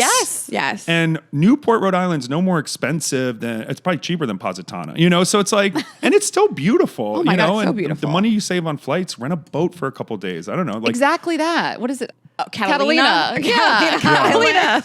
Yes. And Newport, Rhode Island's no more expensive than, it's probably cheaper than Positano, you know? So it's like, and it's still beautiful. Oh my God, know? it's so and beautiful. the money you save on flights, rent a boat for a couple of days. I don't know. Like, exactly that. What is it? Catalina. Yeah. Catalina.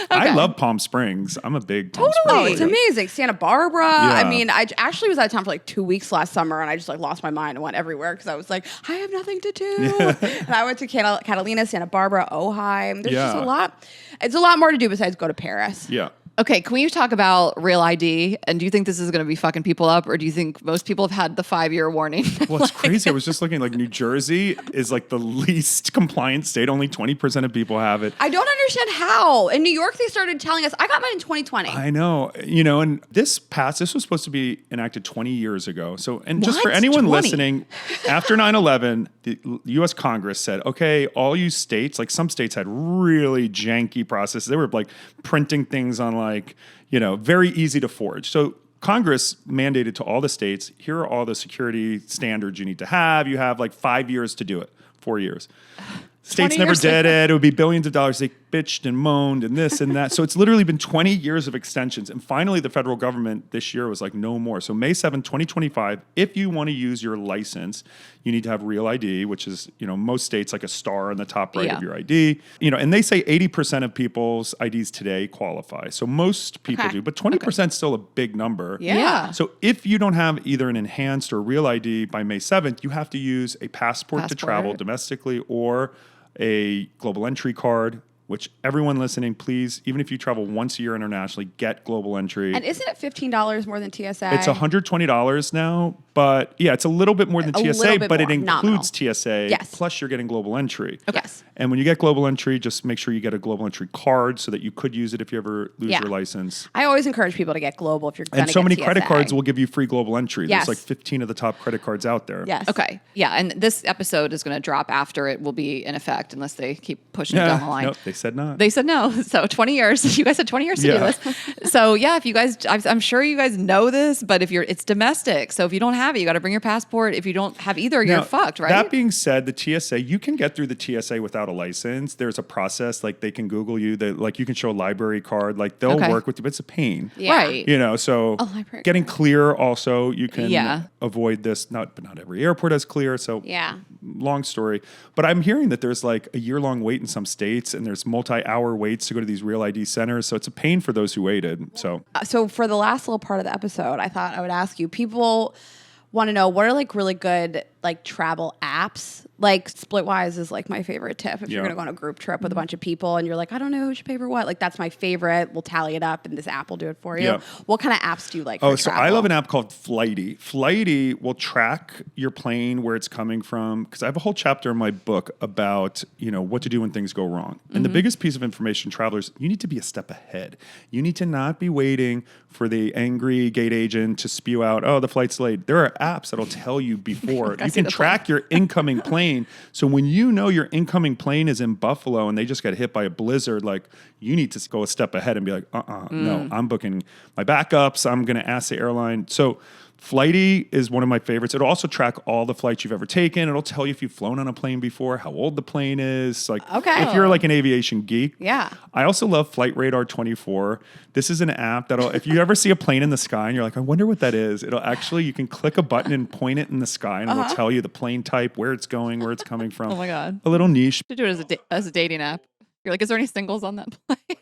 I love Palm Springs. I'm a big Palm Oh, Springs. it's amazing. Santa Barbara. I mean, I actually was out of town for like 2 weeks last summer, and I just like lost my mind and went everywhere because I was like, I have nothing to do. And I went to Catalina, Santa Barbara, Ojai. There's just a lot. It's a lot more to do besides go to Paris. Yeah. Okay, can we talk about Real ID? And do you think this is going to be fucking people up, or do you think most people have had the 5-year warning? Well, it's crazy. I was just looking, like New Jersey is like the least compliant state. Only 20% of people have it. I don't understand how. In New York, they started telling us, I got mine in 2020. I know. You know, and this was supposed to be enacted 20 years ago. So, and just for anyone 20? listening, after 9/11, the U.S. Congress said, okay, all you states, like some states had really janky processes. They were like printing things on like, you know, very easy to forge. So Congress mandated to all the states, here are all the security standards you need to have. You have like 5 years to do it, 4 years. States never did it. It would be billions of dollars. They bitched and moaned and this and that. So it's literally been 20 years of extensions. And finally, the federal government this year was like, no more. So May 7, 2025, if you want to use your license, you need to have Real ID, which is, you know, most states like a star on the top right of your ID. You know, and they say 80% of people's IDs today qualify. So most people do, but 20% is still a big number. Yeah. So if you don't have either an enhanced or Real ID by May 7th, you have to use a passport to travel domestically or a global entry card, which everyone listening, please, even if you travel once a year internationally, get global entry. And isn't it $15 more than TSA? It's $120 now, but yeah, it's a little bit more than TSA, but it includes TSA, plus you're getting global entry. Okay. Yes. And when you get global entry, just make sure you get a global entry card so that you could use it if you ever lose your license. I always encourage people to get global if you're going to And so many TSA. credit cards will give you free global entry. Yes. There's like 15 of the top credit cards out there. Yes. Okay. Yeah. And this episode is going to drop after it will be in effect unless they keep pushing it down the line. Nope, they said not. They said no. So 20 years. You guys had 20 years to do this. So yeah, if you guys, I'm sure you guys know this, but it's domestic. So if you don't have it, you got to bring your passport. If you don't have either, you're fucked, right? That being said, the TSA, you can get through the TSA without a license. There's a process, like they can Google you, that like you can show a library card, like they'll work with you, but it's a pain. Yeah. Right. You know, so getting clear also, you can avoid this. But not every airport has clear. So long story. But I'm hearing that there's like a year-long wait in some states, and there's multi-hour waits to go to these Real ID centers. So it's a pain for those who waited. So for the last little part of the episode, I thought I would ask you, people want to know what are like really good like travel apps. Like Splitwise is like my favorite tip if you're going to go on a group trip with a bunch of people and you're like, I don't know who should pay for what. Like that's my favorite. We'll tally it up and this app will do it for you. Yeah. What kind of apps do you like? Oh, for so travel? I love an app called Flighty. Flighty will track your plane, where it's coming from. Because I have a whole chapter in my book about, you know, what to do when things go wrong. And the biggest piece of information, travelers, you need to be a step ahead. You need to not be waiting for the angry gate agent to spew out, oh, the flight's delayed. There are apps that'll tell you before. You can track your incoming plane. So when you know your incoming plane is in Buffalo and they just got hit by a blizzard, like you need to go a step ahead and be like, no, I'm booking my backups. I'm going to ask the airline. So Flighty is one of my favorites. It'll also track all the flights you've ever taken. It'll tell you if you've flown on a plane before, how old the plane is. Like, if you're like an aviation geek. Yeah. I also love Flight Radar 24. This is an app that'll, if you ever see a plane in the sky and you're like, I wonder what that is, it'll actually, you can click a button and point it in the sky and it'll tell you the plane type, where it's going, where it's coming from. Oh my God. A little niche. To do it as a dating app. You're like, is there any singles on that plane?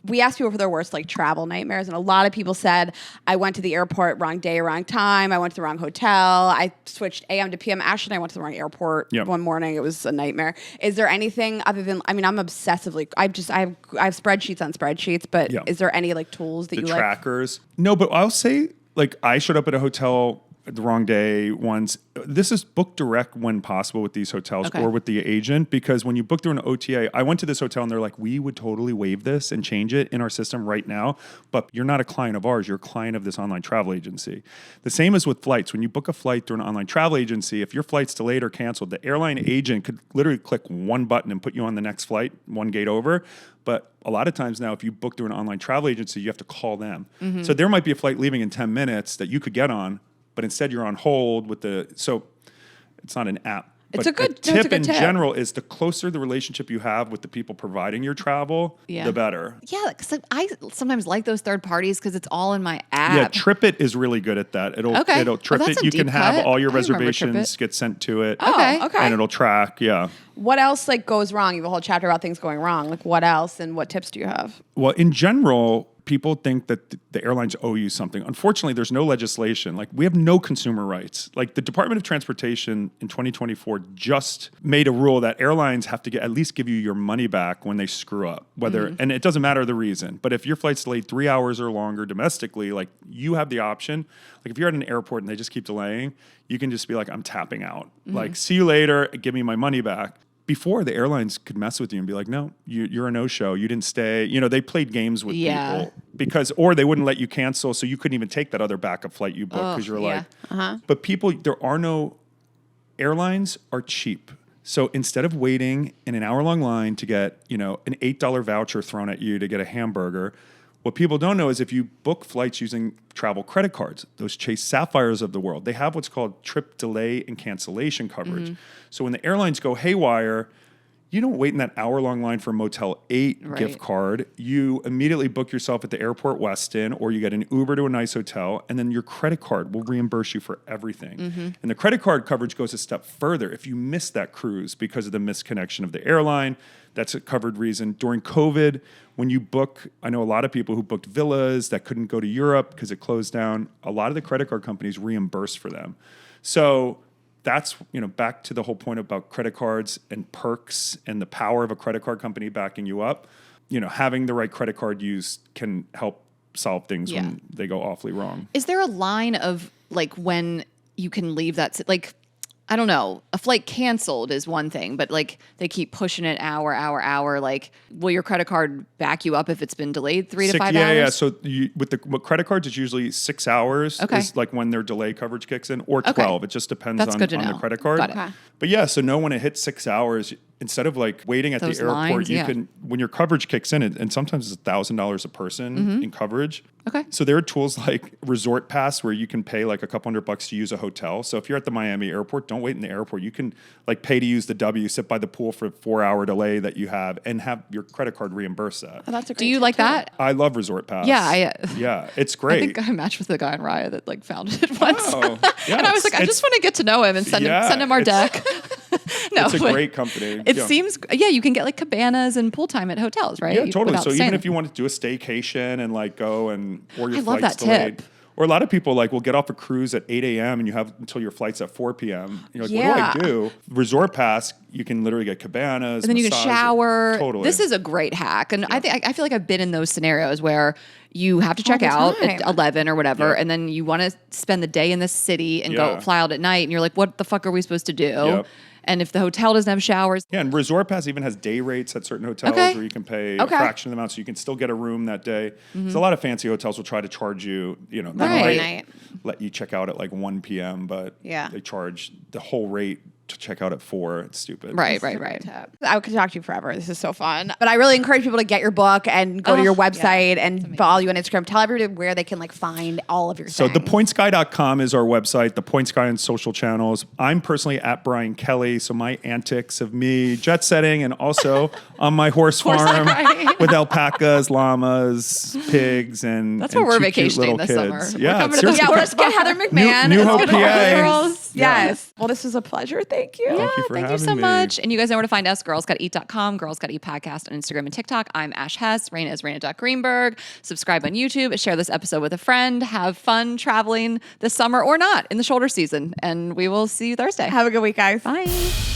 We asked people for their worst like travel nightmares, and a lot of people said, I went to the airport wrong day, wrong time. I went to the wrong hotel. I switched AM to PM. Actually, I went to the wrong airport one morning. It was a nightmare. Is there anything other than, I mean, I'm obsessively, I have spreadsheets on spreadsheets, but is there any like tools that you like? Trackers. No, but I'll say, like, I showed up at a hotel the wrong day once. This is book direct when possible with these hotels or with the agent, because when you book through an OTA, I went to this hotel and they're like, we would totally waive this and change it in our system right now, but you're not a client of ours, you're a client of this online travel agency. The same as with flights. When you book a flight through an online travel agency, if your flight's delayed or canceled, the airline agent could literally click one button and put you on the next flight, one gate over. But a lot of times now, if you book through an online travel agency, you have to call them. So there might be a flight leaving in 10 minutes that you could get on, but instead you're on hold with so it's not an app. It's but a good tip in general is the closer the relationship you have with the people providing your travel, the better. Yeah, because I sometimes like those third parties because it's all in my app. Yeah, TripIt is really good at that. It'll trip that's it. a You can deep have cut. all your I remember reservations TripIt. get sent to it. Okay. And it'll track. Yeah. What else like goes wrong? You have a whole chapter about things going wrong. Like what else and what tips do you have? Well, in general, people think that the airlines owe you something. Unfortunately, there's no legislation. Like, we have no consumer rights. Like, the Department of Transportation in 2024 just made a rule that airlines have to at least give you your money back when they screw up. And it doesn't matter the reason. But if your flight's delayed 3 hours or longer domestically, like, you have the option. Like, if you're at an airport and they just keep delaying, you can just be like, I'm tapping out. Like, see you later. Give me my money back. Before, the airlines could mess with you and be like, no, you're a no-show. You didn't stay. You know, they played games with people or they wouldn't let you cancel, so you couldn't even take that other backup flight you booked because you're like, but airlines are cheap. So instead of waiting in an hour-long line to get, an $8 voucher thrown at you to get a hamburger, what people don't know is if you book flights using travel credit cards, those Chase Sapphires of the world, they have what's called trip delay and cancellation coverage. So when the airlines go haywire, you don't wait in that hour-long line for a Motel 8 gift card. You immediately book yourself at the Airport Westin, or you get an Uber to a nice hotel, and then your credit card will reimburse you for everything. And the credit card coverage goes a step further. If you miss that cruise because of the misconnection of the airline, that's a covered reason. During COVID, when you book, I know a lot of people who booked villas that couldn't go to Europe because it closed down. A lot of the credit card companies reimburse for them. So that's, back to the whole point about credit cards and perks and the power of a credit card company backing you up. Having the right credit card used can help solve things when they go awfully wrong. Is there a line of like when you can leave that? Like, I don't know, a flight canceled is one thing, but like they keep pushing it hour. Like, will your credit card back you up if it's been delayed 3 to 5 hours? Yeah. So with credit cards, it's usually 6 hours is like when their delay coverage kicks in, or 12. It just depends on the credit card. Got it. But yeah, so when it hits 6 hours, instead of like waiting at the airport, lines, you can, when your coverage kicks in, and sometimes it's $1,000 a person in coverage. Okay. So there are tools like Resort Pass where you can pay like a couple $100 to use a hotel. So if you're at the Miami airport, don't wait in the airport. You can like pay to use the W, sit by the pool for a 4-hour delay that you have, and have your credit card reimburse that. Oh, that's a great Do you like that? I love Resort Pass. Yeah. Yeah, it's great. I think I matched with the guy in Raya that like founded it once. Oh, yeah, and I was like, I just want to get to know him and send him our deck. No, it's a great company. It seems, you can get like cabanas and pool time at hotels, right? Yeah, totally. So even staying. if you want to do a staycation and like go or your I love flight's that delayed. tip. Or a lot of people like will get off a cruise at 8 a.m. and you have until your flight's at 4 p.m. You're like, what do I do? Resort Pass, you can literally get cabanas, and then you can shower. Totally. This is a great hack. And I feel like I've been in those scenarios where you have to check the out time. at 11 or whatever, and then you want to spend the day in the city and go fly out at night, and you're like, what the fuck are we supposed to do? Yep. And if the hotel doesn't have showers. Yeah, and Resort Pass even has day rates at certain hotels where you can pay a fraction of the amount, so you can still get a room that day. So a lot of fancy hotels will try to charge you, they might let you check out at like 1 p.m., but they charge the whole rate to check out at 4. It's stupid. Right. I could talk to you forever. This is so fun. But I really encourage people to get your book and go to your website and follow you on Instagram. Tell everybody where they can like find all of your So things. thepointsguy.com is our website, the Points Guy on social channels. I'm personally at Brian Kelly. So my antics of me jet setting and also on my horse farm with alpacas, llamas, pigs, and That's and where we're 2 cute vacationing little this kids. summer. Yeah, We're coming to the seriously. yeah, let's get Heather McMahon. New and Hope, all the PA. girls. Yeah. Yes. Well, this was a pleasure. Thank you. Thank you for Thank you having so me. much. And you guys know where to find us, girlsgotoeat.com, Girls Gotta Eat Podcast on Instagram and TikTok. I'm Ash Hess. Rayna is Rayna.Greenberg. Subscribe on YouTube. Share this episode with a friend. Have fun traveling this summer or not in the shoulder season. And we will see you Thursday. Have a good week, guys. Bye.